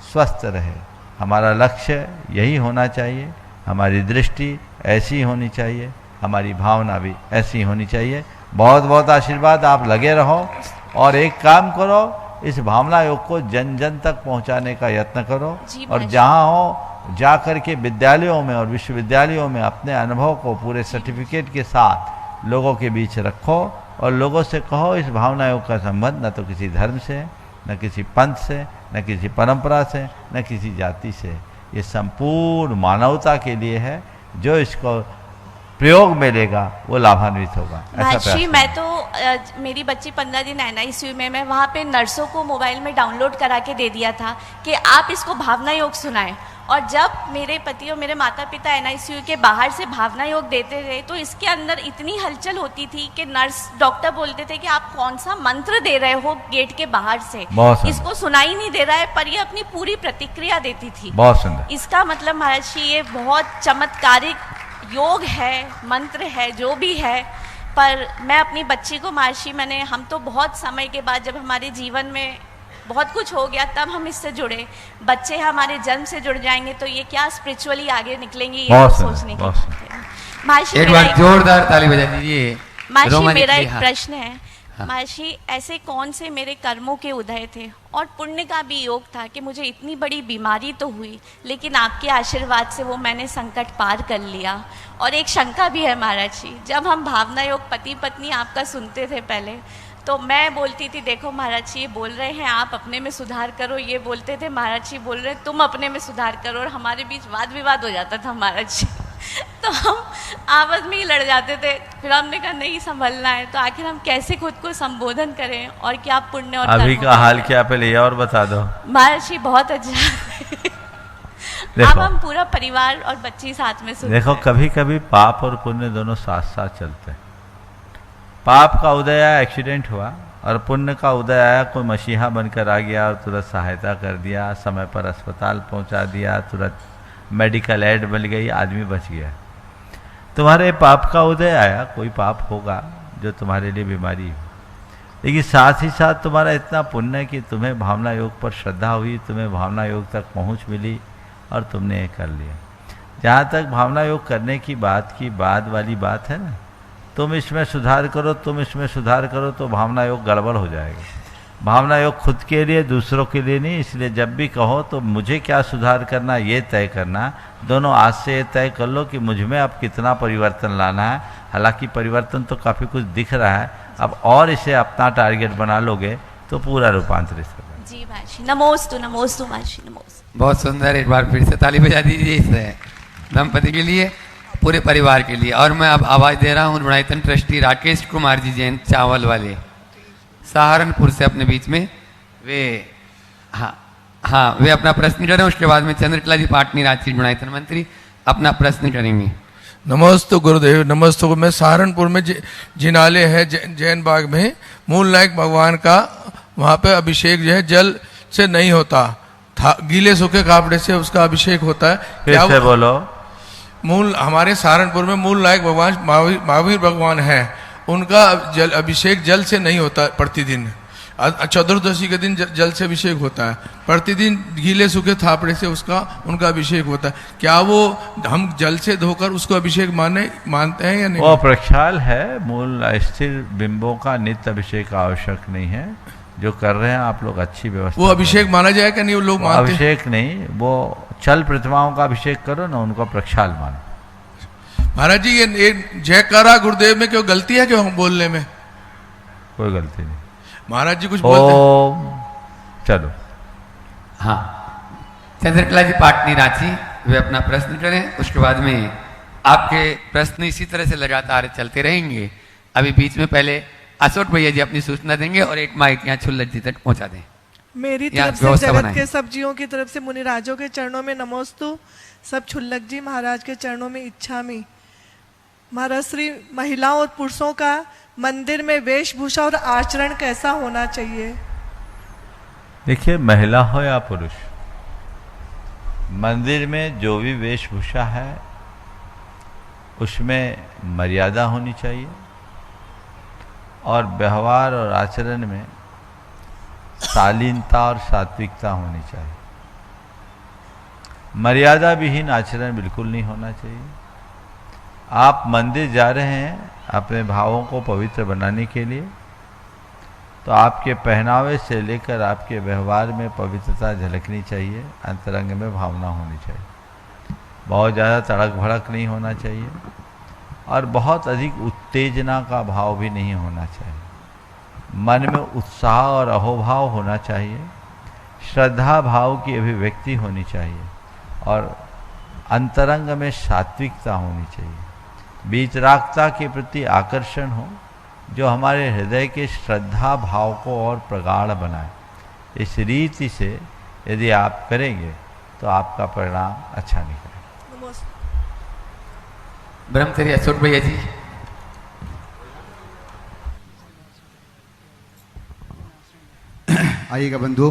स्वस्थ रहे। हमारा लक्ष्य यही होना चाहिए, हमारी दृष्टि ऐसी होनी चाहिए, हमारी भावना भी ऐसी होनी चाहिए। बहुत बहुत आशीर्वाद, आप लगे रहो और एक काम करो, इस भावना योग को जन जन तक पहुंचाने का यत्न करो। और जहाँ हो जा कर के विद्यालयों में और विश्वविद्यालयों में अपने अनुभव को पूरे सर्टिफिकेट के साथ लोगों के बीच रखो और लोगों से कहो इस भावना योग का संबंध न तो किसी धर्म से, न किसी पंथ से, न किसी परंपरा से, न किसी जाति से, ये संपूर्ण मानवता के लिए है। जो इसको प्रयोग में लेगा वो लाभान्वित होगा। महर्षि, मैं तो मेरी बच्ची 15 दिन NICU में, मैं वहाँ पे नर्सों को मोबाइल में डाउनलोड करा के दे दिया था कि आप इसको भावना योग सुनाएं। और जब मेरे पति और मेरे माता पिता NICU के बाहर से भावना योग देते थे तो इसके अंदर इतनी हलचल होती थी कि नर्स डॉक्टर बोलते थे कि आप कौन सा मंत्र दे रहे हो गेट के बाहर से, इसको सुनाई नहीं दे रहा है, पर ये अपनी पूरी प्रतिक्रिया देती थी। बहुत सुंदर। इसका मतलब महर्षि ये बहुत चमत्कारिक योग है, मंत्र है, जो भी है। पर मैं अपनी बच्ची को महर्षि, हम तो बहुत समय के बाद जब हमारे जीवन में बहुत कुछ हो गया तब हम इससे जुड़े। बच्चे हमारे जन्म से जुड़ जाएंगे तो ये क्या स्पिरिचुअली आगे निकलेंगे, ये तो सोचने की बात है। महर्षि, एक बार जोरदार ताली बजा दीजिए। महर्षि, मेरा एक प्रश्न है। महर्षि, ऐसे कौन से मेरे कर्मों के उदय थे और पुण्य का भी योग था कि मुझे इतनी बड़ी बीमारी तो हुई, लेकिन आपके आशीर्वाद से वो मैंने संकट पार कर लिया। और एक शंका भी है महाराज जी, जब हम भावना योग पति पत्नी आपका सुनते थे पहले, तो मैं बोलती थी देखो महाराज जी ये बोल रहे हैं आप अपने में सुधार करो, ये बोलते थे महाराज जी बोल रहे हैं तुम अपने में सुधार करो, और हमारे बीच वाद विवाद हो जाता था महाराज जी। तो हम आपस में ही लड़ जाते थे। फिर हमने कहा नहीं संभलना है, तो आखिर हम कैसे खुद को संबोधन करें और क्या पुण्य और अभी का हाल क्या पहले और बता दो महाराज जी। बहुत अच्छा। अब हम पूरा परिवार और बच्ची साथ में सुनते देखो, कभी कभी पाप और पुण्य दोनों साथ साथ चलते हैं। पाप का उदय आया, एक्सीडेंट हुआ, और पुण्य का उदय आया, कोई मसीहा बनकर आ गया और तुरंत सहायता कर दिया, समय पर अस्पताल पहुंचा दिया, तुरंत मेडिकल एड मिल गई, आदमी बच गया। तुम्हारे पाप का उदय आया, कोई पाप होगा जो तुम्हारे लिए बीमारी हो, लेकिन साथ ही साथ तुम्हारा इतना पुण्य कि तुम्हें भावना योग पर श्रद्धा हुई, तुम्हें भावना योग तक पहुंच मिली और तुमने ये कर लिया। जहाँ तक भावना योग करने की बात की बाद वाली बात है ना, तुम इसमें सुधार करो, तुम इसमें सुधार करो, तो भावना योग गड़बड़ हो जाएगा। भावना योग खुद के लिए, दूसरों के लिए नहीं। इसलिए जब भी कहो तो मुझे क्या सुधार करना ये तय करना। दोनों आज से ये तय कर लो कि मुझ में अब कितना परिवर्तन लाना है। हालांकि परिवर्तन तो काफ़ी कुछ दिख रहा है, अब और इसे अपना टारगेट बना लोगे तो पूरा रूपांतरित होगा। जी महर्षि, नमोस्तु नमोस्तु महर्षि, नमोस्तु। बहुत सुंदर, एक बार फिर से ताली बजा दीजिए इस दंपति के लिए, पूरे परिवार के लिए। और मैं अब आवाज़ दे रहा हूँ गुणायतन ट्रस्टी राकेश कुमार जी जैन चावल वाले, सहारनपुर से अपने बीच में। वे हाँ वे अपना प्रश्न करें, उसके बाद में चंद्रकला जी पाटनी रांची गुणायतन मंत्री अपना प्रश्न करेंगे। नमस्ते गुरुदेव, नमस्ते। मैं सहारनपुर में जिनाले है जैन बाग में मूल नायक भगवान का वहाँ पे अभिषेक जो है जल से नहीं होता था, गीले सूखे कपड़े से उसका अभिषेक होता है। फिर से बोलो। मूल हमारे सहारनपुर में मूल नायक भगवान महावीर भगवान है, उनका जल अभिषेक जल से नहीं होता प्रतिदिन। चतुर्दशी के दिन जल से अभिषेक होता है, प्रतिदिन गीले सूखे थापड़े से उसका उनका अभिषेक होता है। क्या वो हम जल से धोकर उसको अभिषेक मानते हैं या नहीं? वो प्रक्षाल है। मूल स्थिर बिंबों का नित्य अभिषेक आवश्यक नहीं है। जो कर रहे हैं आप लोग अच्छी व्यवस्था। वो अभिषेक माना जाएगा नहीं? वो लोग मानते हैं अभिषेक नहीं, वो चल प्रतिमाओं का अभिषेक करो ना, उनको प्रक्षाल मानो। महाराज जी ये जयकारा गुरुदेव में क्यों गलती है क्यों बोलने में? कोई गलती नहीं महाराज जी, कुछ बोलते हैं। चलो। हाँ, चंद्रकला जी पाटनी रांची, वे अपना प्रश्न करें, उसके बाद में आपके प्रश्न इसी तरह से लगातार चलते रहेंगे। अभी बीच में पहले अशोक भैया जी अपनी सूचना देंगे और एक माइक यहाँ छुल्लक जी तक पहुँचा दें। मेरी तरफ से जगत के सब जीवों की तरफ से मुनिराजों के चरणों में नमोस्तु। सब छुल्लक जी महाराज के चरणों में इच्छामि। महाराज श्री, महिलाओं और पुरुषों का मंदिर में वेशभूषा और आचरण कैसा होना चाहिए? देखिए, महिला हो या पुरुष, मंदिर में जो भी वेशभूषा है उसमें मर्यादा होनी चाहिए और व्यवहार और आचरण में शालीनता और सात्विकता होनी चाहिए। मर्यादा विहीन आचरण बिल्कुल नहीं होना चाहिए। आप मंदिर जा रहे हैं अपने भावों को पवित्र बनाने के लिए, तो आपके पहनावे से लेकर आपके व्यवहार में पवित्रता झलकनी चाहिए, अंतरंग में भावना होनी चाहिए। बहुत ज़्यादा तड़क भड़क नहीं होना चाहिए और बहुत अधिक उत्तेजना का भाव भी नहीं होना चाहिए। मन में उत्साह और अहोभाव होना चाहिए, श्रद्धा भाव की अभिव्यक्ति होनी चाहिए और अंतरंग में सात्विकता होनी चाहिए। वीतरागता के प्रति आकर्षण हो जो हमारे हृदय के श्रद्धा भाव को और प्रगाढ़ बनाए। इस रीति से यदि आप करेंगे तो आपका परिणाम अच्छा निकलेगा। ब्रह्मचर्य अशोक भैया जी। आइएगा बंधु,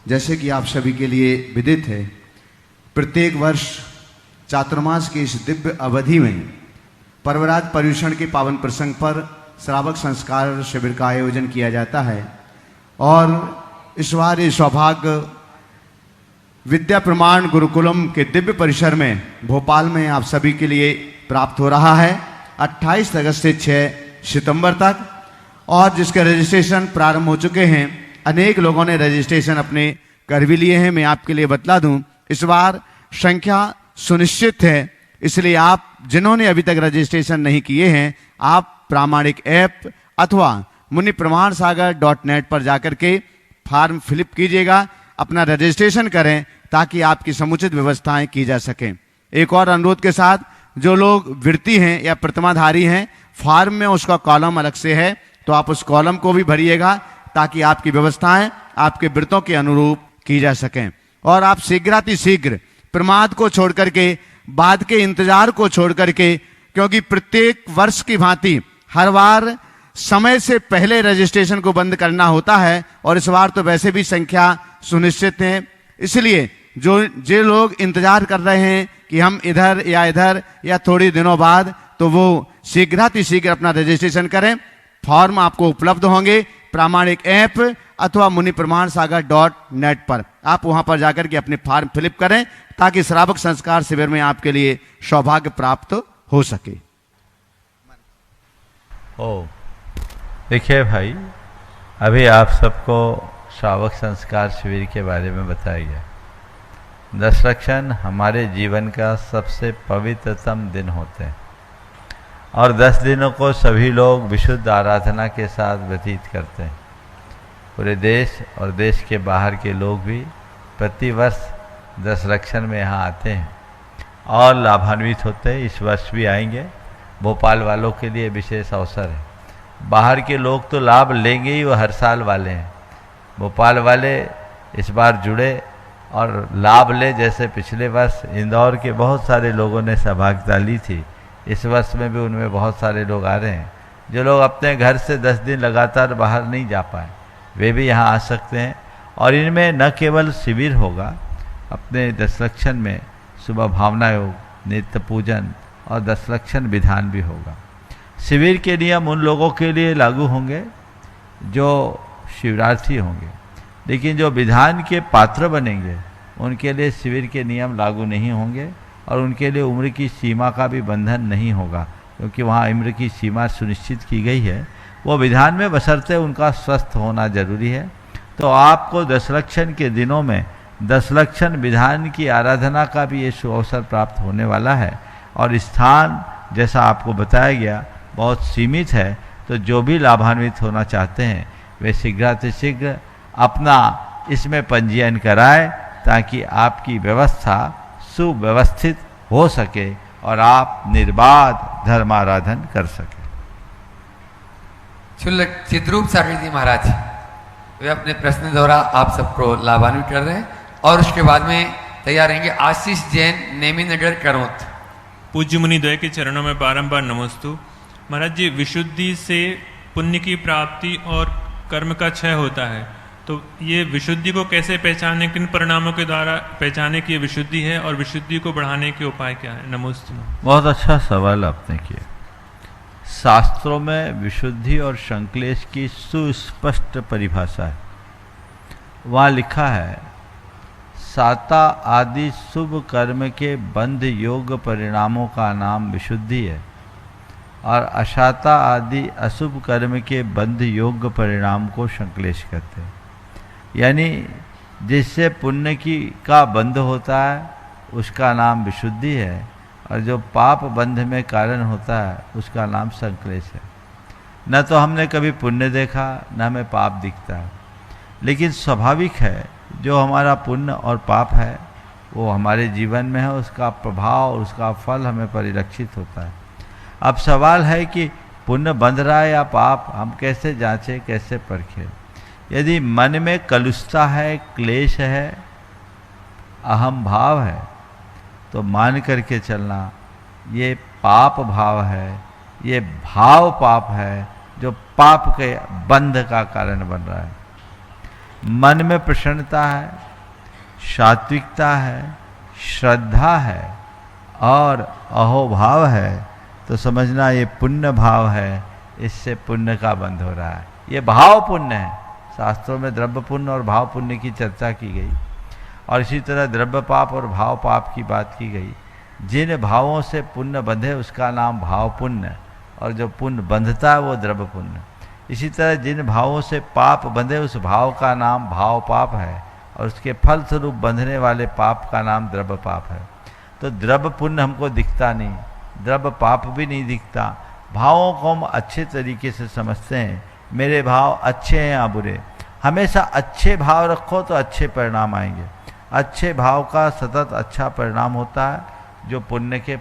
जैसे कि आप सभी के लिए विदित है, प्रत्येक वर्ष चातुर्मास की इस दिव्य अवधि में पर्वराज पर्युषण के पावन प्रसंग पर श्रावक संस्कार शिविर का आयोजन किया जाता है और इस बार ये सौभाग्य विद्या प्रमाण गुरुकुलम के दिव्य परिसर में भोपाल में आप सभी के लिए प्राप्त हो रहा है 28 अगस्त से 6 सितंबर तक, और जिसके रजिस्ट्रेशन प्रारंभ हो चुके हैं। अनेक लोगों ने रजिस्ट्रेशन अपने कर भी लिए हैं। मैं आपके लिए बतला दूं, इस बार संख्या सुनिश्चित है, इसलिए आप जिन्होंने अभी तक रजिस्ट्रेशन नहीं किए हैं, आप प्रामाणिक ऐप अथवा munipramansagar.net पर जाकर के फॉर्म फिलअप कीजिएगा, अपना रजिस्ट्रेशन करें ताकि आपकी समुचित व्यवस्थाएं की जा सकें। एक और अनुरोध के साथ, जो लोग वृत्ति हैं या प्रतिमाधारी हैं, फॉर्म में उसका कॉलम अलग से है, तो आप उस कॉलम को भी भरिएगा ताकि आपकी व्यवस्थाएं आपके वृत्तों के अनुरूप की जा सकें। और आप शीघ्र प्रमाद को छोड़ करके, बाद के इंतजार को छोड़ करके, क्योंकि प्रत्येक वर्ष की भांति हर बार समय से पहले रजिस्ट्रेशन को बंद करना होता है और इस बार तो वैसे भी संख्या सुनिश्चित है, इसलिए जो लोग इंतजार कर रहे हैं कि हम इधर या थोड़ी दिनों बाद, तो वो शीघ्र अपना रजिस्ट्रेशन करें। फॉर्म आपको उपलब्ध होंगे प्रामाणिक ऐप अथवा munipramansagar.net पर। आप वहां पर जाकर के अपने फॉर्म फिलअप करें ताकि श्रावक संस्कार शिविर में आपके लिए सौभाग्य प्राप्त हो सके। ओ देखिए भाई, अभी आप सबको श्रावक संस्कार शिविर के बारे में बताया गया। दशलक्षण हमारे जीवन का सबसे पवित्रतम दिन होते हैं और 10 दिनों को सभी लोग विशुद्ध आराधना के साथ व्यतीत करते हैं। पूरे देश और देश के बाहर के लोग भी प्रतिवर्ष दशलक्षण में यहाँ आते हैं और लाभान्वित होते हैं। इस वर्ष भी आएंगे। भोपाल वालों के लिए विशेष अवसर है। बाहर के लोग तो लाभ लेंगे ही, वो हर साल वाले हैं। भोपाल वाले इस बार जुड़े और लाभ ले। जैसे पिछले वर्ष इंदौर के बहुत सारे लोगों ने सहभागिता ली थी, इस वर्ष में भी उनमें बहुत सारे लोग आ रहे हैं। जो लोग अपने घर से 10 दिन लगातार बाहर नहीं जा पाए, वे भी यहाँ आ सकते हैं। और इनमें न केवल शिविर होगा, अपने दशलक्षण में सुबह भावना योग, नित्य पूजन और दशलक्षण विधान भी होगा। शिविर के नियम उन लोगों के लिए लागू होंगे जो शिवरार्थी होंगे, लेकिन जो विधान के पात्र बनेंगे उनके लिए शिविर के नियम लागू नहीं होंगे और उनके लिए उम्र की सीमा का भी बंधन नहीं होगा, क्योंकि वहाँ उम्र की सीमा सुनिश्चित की गई है। वो विधान में बशर्ते उनका स्वस्थ होना जरूरी है। तो आपको दशलक्षण के दिनों में दशलक्षण विधान की आराधना का भी ये अवसर प्राप्त होने वाला है। और स्थान जैसा आपको बताया गया बहुत सीमित है, तो जो भी लाभान्वित होना चाहते हैं वे शीघ्रातिशीघ्र अपना इसमें पंजीयन कराएं, ताकि आपकी व्यवस्था सुव्यवस्थित हो सके और आप निर्बाध धर्माराधन कर सकें। चिद्रूप सागर जी महाराज वे अपने प्रश्न द्वारा आप सबको लाभान्वित कर रहे हैं और उसके बाद में तैयार रहेंगे आशीष जैन, नेमी नगर, करोत। पूज्य मुनिद्वय के चरणों में बारंबार नमोस्तु। महाराज जी, विशुद्धि से पुण्य की प्राप्ति और कर्म का क्षय होता है, तो ये विशुद्धि को कैसे पहचाने, किन परिणामों के द्वारा पहचाने की ये विशुद्धि है और विशुद्धि को बढ़ाने के उपाय क्या है? नमोस्तु। बहुत अच्छा सवाल आपने किया। शास्त्रों में विशुद्धि और संक्लेश की सुस्पष्ट परिभाषा है। वहाँ लिखा है, साता आदि शुभ कर्म के बंध योग परिणामों का नाम विशुद्धि है और अशाता आदि अशुभ कर्म के बंध योग परिणाम को संक्लेश कहते हैं। यानी जिससे पुण्य का बंध होता है उसका नाम विशुद्धि है और जो पाप बंध में कारण होता है उसका नाम संक्लेश है। न तो हमने कभी पुण्य देखा, न हमें पाप दिखता है, लेकिन स्वाभाविक है जो हमारा पुण्य और पाप है वो हमारे जीवन में है, उसका प्रभाव और उसका फल हमें परिलक्षित होता है। अब सवाल है कि पुण्य बंध रहा है या पाप, हम कैसे जांचें, कैसे परखें? यदि मन में कलुषता है, क्लेश है, अहम भाव है, तो मान करके चलना ये पाप भाव है, ये भाव पाप है जो पाप के बंध का कारण बन रहा है। मन में प्रसन्नता है, सात्विकता है, श्रद्धा है और अहोभाव है, तो समझना ये पुण्य भाव है, इससे पुण्य का बंध हो रहा है। ये भाव पुण्य है। शास्त्रों में द्रव्य पुण्य और भाव पुण्य की चर्चा की गई और इसी तरह द्रव्य पाप और भाव पाप की बात की गई। जिन भावों से पुण्य बंधे उसका नाम भाव पुण्य और जो पुण्य बंधता है वो द्रव्य पुण्य। इसी तरह जिन भावों से पाप बंधे उस भाव का नाम भाव पाप है और उसके फल स्वरूप बंधने वाले पाप का नाम द्रव्य पाप है। तो द्रव्य पुण्य हमको दिखता नहीं, द्रव्य पाप भी नहीं दिखता। भावों को हम अच्छे तरीके से समझते हैं, मेरे भाव अच्छे हैं या बुरे। हमेशा अच्छे भाव रखो तो अच्छे परिणाम आएंगे। अच्छे भाव का सतत अच्छा परिणाम होता है जो पुण्य के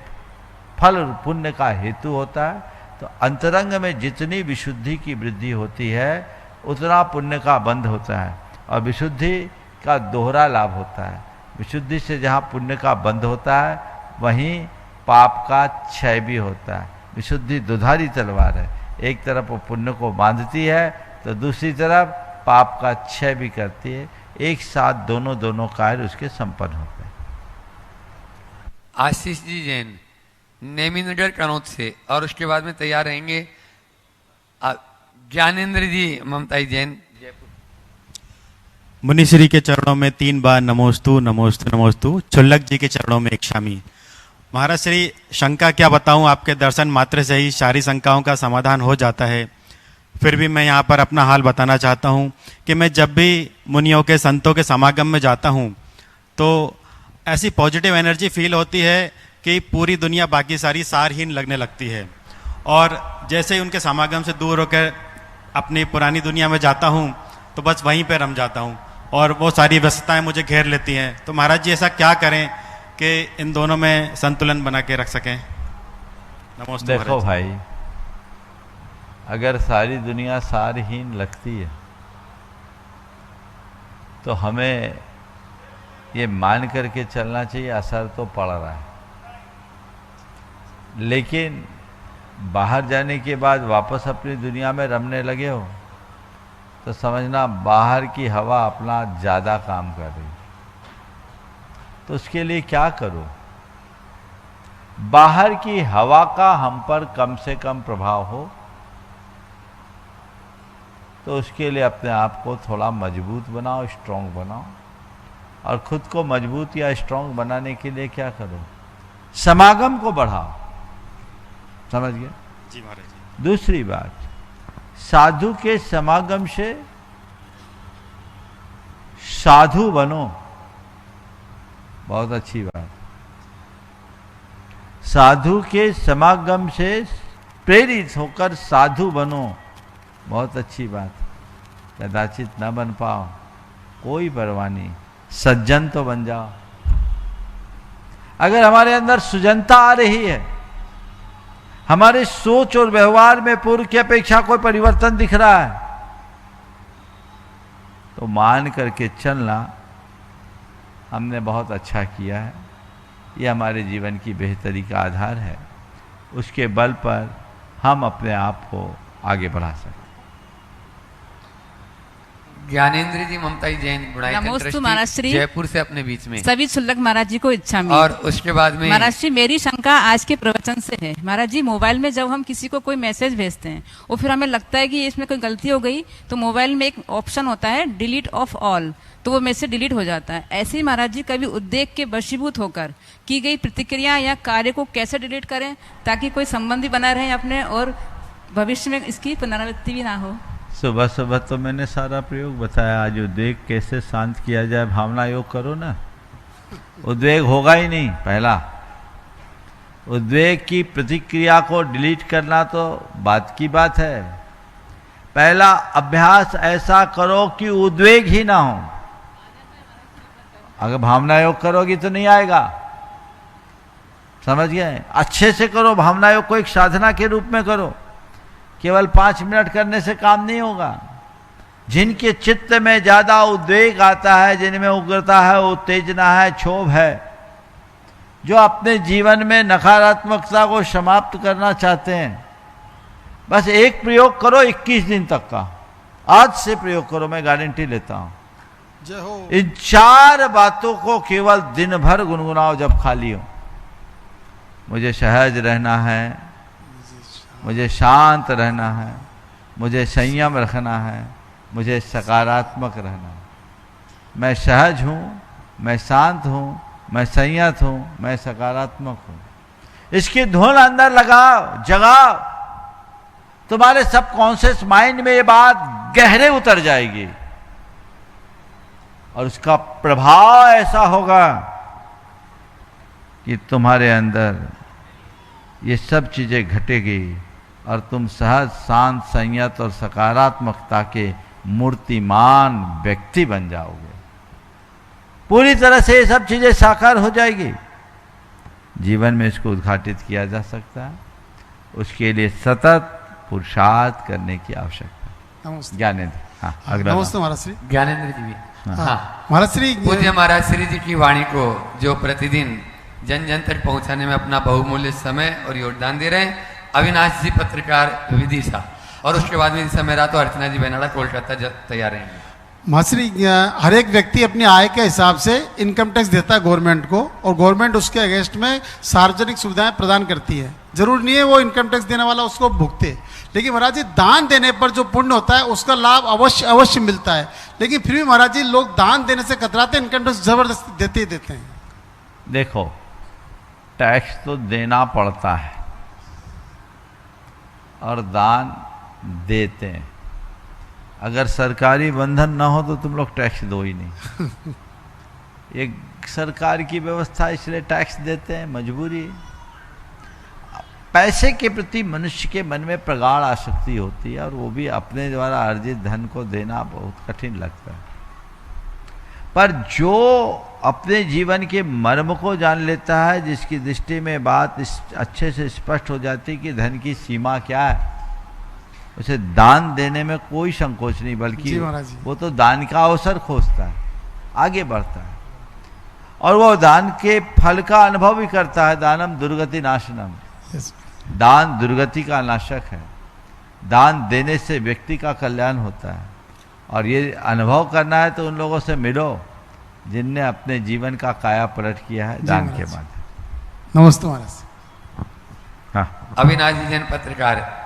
फल, पुण्य का हेतु होता है। तो अंतरंग में जितनी विशुद्धि की वृद्धि होती है उतना पुण्य का बंध होता है और विशुद्धि का दोहरा लाभ होता है। विशुद्धि से जहाँ पुण्य का बंध होता है वहीं पाप का क्षय भी होता है। विशुद्धि दुधारी तलवार है, एक तरफ वो पुण्य को बांधती है तो दूसरी तरफ पाप का क्षय भी करती है। एक साथ दोनों कार्य उसके संपन्न होते हैं। आशीष जी जैन, नेमीनगर कनौत से, और उसके बाद में तैयार रहेंगे ज्ञानेंद्र जी ममताई जैन, जयपुर। मुनिश्री के चरणों में 3 बार नमोस्तु नमोस्तु नमोस्तु। छुल्लक जी के चरणों में एक शामी। महाराज श्री, शंका क्या बताऊं, आपके दर्शन मात्र से ही सारी शंकाओं का समाधान हो जाता है। फिर भी मैं यहाँ पर अपना हाल बताना चाहता हूँ कि मैं जब भी मुनियों के संतों के समागम में जाता हूँ तो ऐसी पॉजिटिव एनर्जी फील होती है कि पूरी दुनिया बाकी सारी सारहीन लगने लगती है। और जैसे ही उनके समागम से दूर होकर अपनी पुरानी दुनिया में जाता हूँ तो बस वहीं पर रम जाता हूँ और वो सारी व्यस्तताएं मुझे घेर लेती हैं। तो महाराज जी ऐसा क्या करें कि इन दोनों में संतुलन बना के रख सकें? नमस्ते। देखो भाई, अगर सारी दुनिया सारहीन लगती है तो हमें ये मान करके चलना चाहिए असर तो पड़ रहा है, लेकिन बाहर जाने के बाद वापस अपनी दुनिया में रमने लगे हो तो समझना बाहर की हवा अपना ज़्यादा काम कर रही है। तो उसके लिए क्या करो, बाहर की हवा का हम पर कम से कम प्रभाव हो, तो उसके लिए अपने आप को थोड़ा मजबूत बनाओ, स्ट्रांग बनाओ। और खुद को मजबूत या स्ट्रांग बनाने के लिए क्या करो, समागम को बढ़ाओ। समझ गए जी महाराज जी। दूसरी बात, साधु के समागम से साधु बनो, बहुत अच्छी बात। साधु के समागम से प्रेरित होकर साधु बनो, बहुत अच्छी बात। कदाचित न बन पाओ, कोई परवाह नहीं, सज्जन तो बन जाओ। अगर हमारे अंदर सुजनता आ रही है, हमारे सोच और व्यवहार में पूर्व की अपेक्षा कोई परिवर्तन दिख रहा है, तो मान करके चलना हमने बहुत अच्छा किया है, ये हमारे जीवन की बेहतरी का आधार है। उसके बल पर हम अपने आप को आगे बढ़ा सकते। ज्ञानेंद्र जी ममताई जैन नमोस्तु महाराज श्री, जयपुर से अपने बीच में सभी शुल्लक महाराज जी को इच्छा में। और उसके बाद में महाराज श्री, मेरी शंका आज के प्रवचन से है। महाराज जी, मोबाइल में जब हम किसी को कोई मैसेज भेजते हैं और फिर हमें लगता है कि इसमें कोई गलती हो गई, तो मोबाइल में एक ऑप्शन होता है डिलीट ऑफ ऑल, तो वो मैसेज डिलीट हो जाता है। ऐसे ही महाराज जी, कभी उद्वेग के वशीभूत होकर की गई प्रतिक्रिया या कार्य को कैसे डिलीट करें ताकि कोई संबंधी बना रहे अपने और भविष्य में इसकी पुनरावृत्ति भी ना हो? सुबह सुबह तो मैंने सारा प्रयोग बताया। आज उद्वेग कैसे शांत किया जाए, भावना योग करो ना, उद्वेग होगा ही नहीं। पहला, उद्वेग की प्रतिक्रिया को डिलीट करना तो बात की बात है। पहला अभ्यास ऐसा करो कि उद्वेग ही ना हो। अगर भावना योग करोगी तो नहीं आएगा, समझ गए? अच्छे से करो भावना योग को, एक साधना के रूप में करो। केवल 5 मिनट करने से काम नहीं होगा। जिनके चित्त में ज्यादा उद्वेग आता है, जिनमें उग्रता है, उत्तेजना है, क्षोभ है, जो अपने जीवन में नकारात्मकता को समाप्त करना चाहते हैं, बस एक प्रयोग करो 21 दिन तक का। आज से प्रयोग करो, मैं गारंटी लेता हूं। इन 4 बातों को केवल दिन भर गुनगुनाओ जब खाली हो। मुझे सहज रहना है, मुझे शांत रहना है, मुझे संयम रखना है, मुझे सकारात्मक रहना है। मैं सहज हूँ, मैं शांत हूँ, मैं संयत हूँ, मैं सकारात्मक हूँ। इसकी धुन अंदर लगाओ, जगाओ। तुम्हारे सबकॉन्शियस माइंड में ये बात गहरे उतर जाएगी और उसका प्रभाव ऐसा होगा कि तुम्हारे अंदर ये सब चीजें घटेगी और तुम सहज, शांत, संयत और सकारात्मकता के मूर्तिमान व्यक्ति बन जाओगे। पूरी तरह से ये सब चीजें साकार हो जाएगी। जीवन में इसको उद्घाटित किया जा सकता है। उसके लिए सतत पुरुषार्थ करने की आवश्यकता है। ज्ञानेंद्र, हाँ अगला। नमस्ते महाराज श्री। ज्ञानेंद्र जी भी, हाँ महाराज श्री। पूज्य महाराज श्री जी की वाणी को जो प्रतिदिन जन जन तक पहुंचाने में अपना बहुमूल्य समय और योगदान दे रहे हैं, अविनाश जी पत्रकार विदिशा, और उसके बाद में इस समय रात अर्चना जी बेनाड़ा कोलकाता तैयार रहेंगे। महाश्री, हर एक व्यक्ति अपनी आय के हिसाब से इनकम टैक्स देता है गवर्नमेंट को, और गवर्नमेंट उसके अगेंस्ट में सार्वजनिक सुविधाएं प्रदान करती है। जरूर नहीं है वो इनकम टैक्स देने वाला उसको भुगते, लेकिन महाराज जी दान देने पर जो पुण्य होता है उसका लाभ अवश्य मिलता है। लेकिन फिर भी महाराज जी लोग दान देने से कतराते, इनकम टैक्स जबरदस्ती देते ही देते हैं। देखो, टैक्स तो देना पड़ता है और दान देते हैं। अगर सरकारी बंधन ना हो तो तुम लोग टैक्स दो ही नहीं। ये सरकार की व्यवस्था, इसलिए टैक्स देते हैं, मजबूरी है। पैसे के प्रति मनुष्य के मन में प्रगाढ़ आसक्ति होती है और वो भी अपने द्वारा अर्जित धन को देना बहुत कठिन लगता है। पर जो अपने जीवन के मर्म को जान लेता है, जिसकी दृष्टि में बात अच्छे से स्पष्ट हो जाती है कि धन की सीमा क्या है, उसे दान देने में कोई संकोच नहीं, बल्कि वो तो दान का अवसर खोजता है, आगे बढ़ता है और वो दान के फल का अनुभव भी करता है। दानम दुर्गति नाशनम, दान दुर्गति का नाशक है। दान देने से व्यक्ति का कल्याण होता है और ये अनुभव करना है तो उन लोगों से मिलो जिनने अपने जीवन का काया पलट किया है दान के माध्यम। नमस्ते महाराज। हाँ, अविनाश जी जैन पत्रकार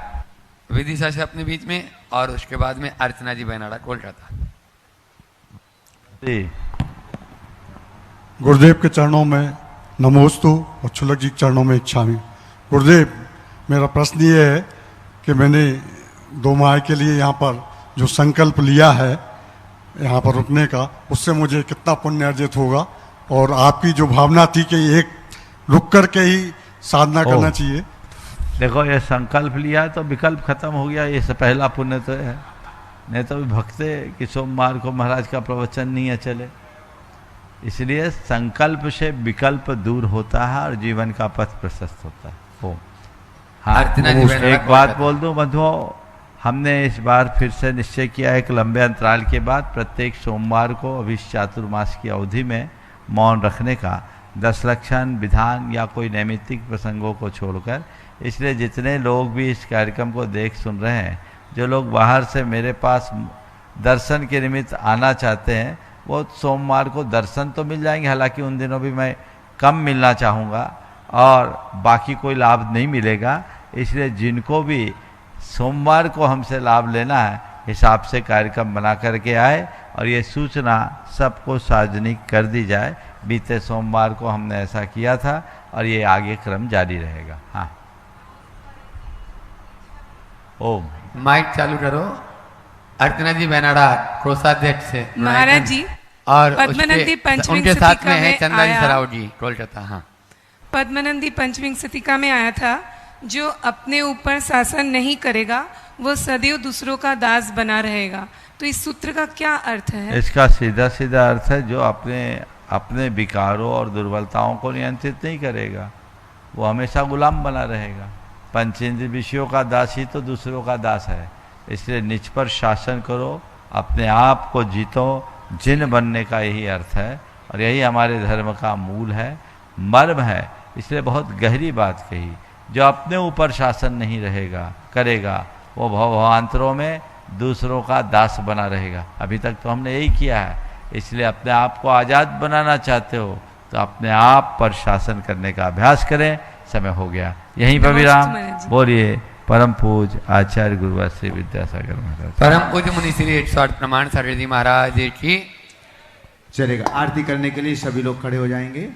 विदिशा से अपने बीच में, और उसके बाद में अर्चना जी बैनाड़ा कोलकाता। गुरुदेव के चरणों में नमोस्तु और छुलक जी के चरणों में इच्छामि। गुरुदेव, मेरा प्रश्न ये है कि मैंने 2 माह के लिए यहाँ पर जो संकल्प लिया है यहाँ पर रुकने का, उससे मुझे कितना पुण्य अर्जित होगा, और आपकी जो भावना थी कि एक रुक कर के ही साधना करना चाहिए। देखो, ये संकल्प लिया है तो विकल्प खत्म हो गया, ये पहला पुण्य तो है। नहीं तो भी भक्ते कि सोमवार को महाराज का प्रवचन नहीं है चले। इसलिए संकल्प से विकल्प दूर होता है और जीवन का पथ प्रशस्त होता है। हाँ, एक बात बोल दूं बंधुओं, हमने इस बार फिर से निश्चय किया है कि लंबे अंतराल के बाद प्रत्येक सोमवार को अभी चातुर्मास की अवधि में मौन रखने का, 10 लक्षण विधान या कोई नैमित्तिक प्रसंगों को छोड़कर। इसलिए जितने लोग भी इस कार्यक्रम को देख सुन रहे हैं, जो लोग बाहर से मेरे पास दर्शन के निमित्त आना चाहते हैं, वो सोमवार को दर्शन तो मिल जाएंगे, हालांकि उन दिनों भी मैं कम मिलना चाहूँगा और बाकी कोई लाभ नहीं मिलेगा। इसलिए जिनको भी सोमवार को हमसे लाभ लेना है, हिसाब से कार्यक्रम बना करके आए और ये सूचना सबको सार्वजनिक कर दी जाए। बीते सोमवार को हमने ऐसा किया था और ये आगे क्रम जारी रहेगा। हाँ, ओम। माइक चालू करो। अर्चना जी बैनाड़ा कोषाध्यक्ष से महाराज जी, और पद्मनंदी पंचविंग उनके साथ में है में चंदा जी आया। सराव जी कोलकाता। हाँ, पद्मनंदी पंचविंग सतिका में आया था, जो अपने ऊपर शासन नहीं करेगा वो सदैव दूसरों का दास बना रहेगा। तो इस सूत्र का क्या अर्थ है? इसका सीधा सीधा अर्थ है, जो अपने विकारों और दुर्बलताओं को नियंत्रित नहीं करेगा वो हमेशा गुलाम बना रहेगा। पंचेंद्रिय विषयों का दास ही तो दूसरों का दास है। इसलिए निज पर शासन करो, अपने आप को जीतो, जिन बनने का यही अर्थ है और यही हमारे धर्म का मूल है, मर्म है। इसलिए बहुत गहरी बात कही। जो अपने ऊपर शासन नहीं करेगा वो भवांतरों में दूसरों का दास बना रहेगा। अभी तक तो हमने यही किया है। इसलिए अपने आप को आज़ाद बनाना चाहते हो तो अपने आप पर शासन करने का अभ्यास करें। समय हो गया, यहीं पर विराम। बोलिए परम पूज आचार्य गुरुवर श्री विद्यासागर महाराज। परम पूज मुनि श्री 108 प्रमाण सारथी महाराज की। चलेगा, आरती करने के लिए सभी लोग खड़े हो जाएंगे।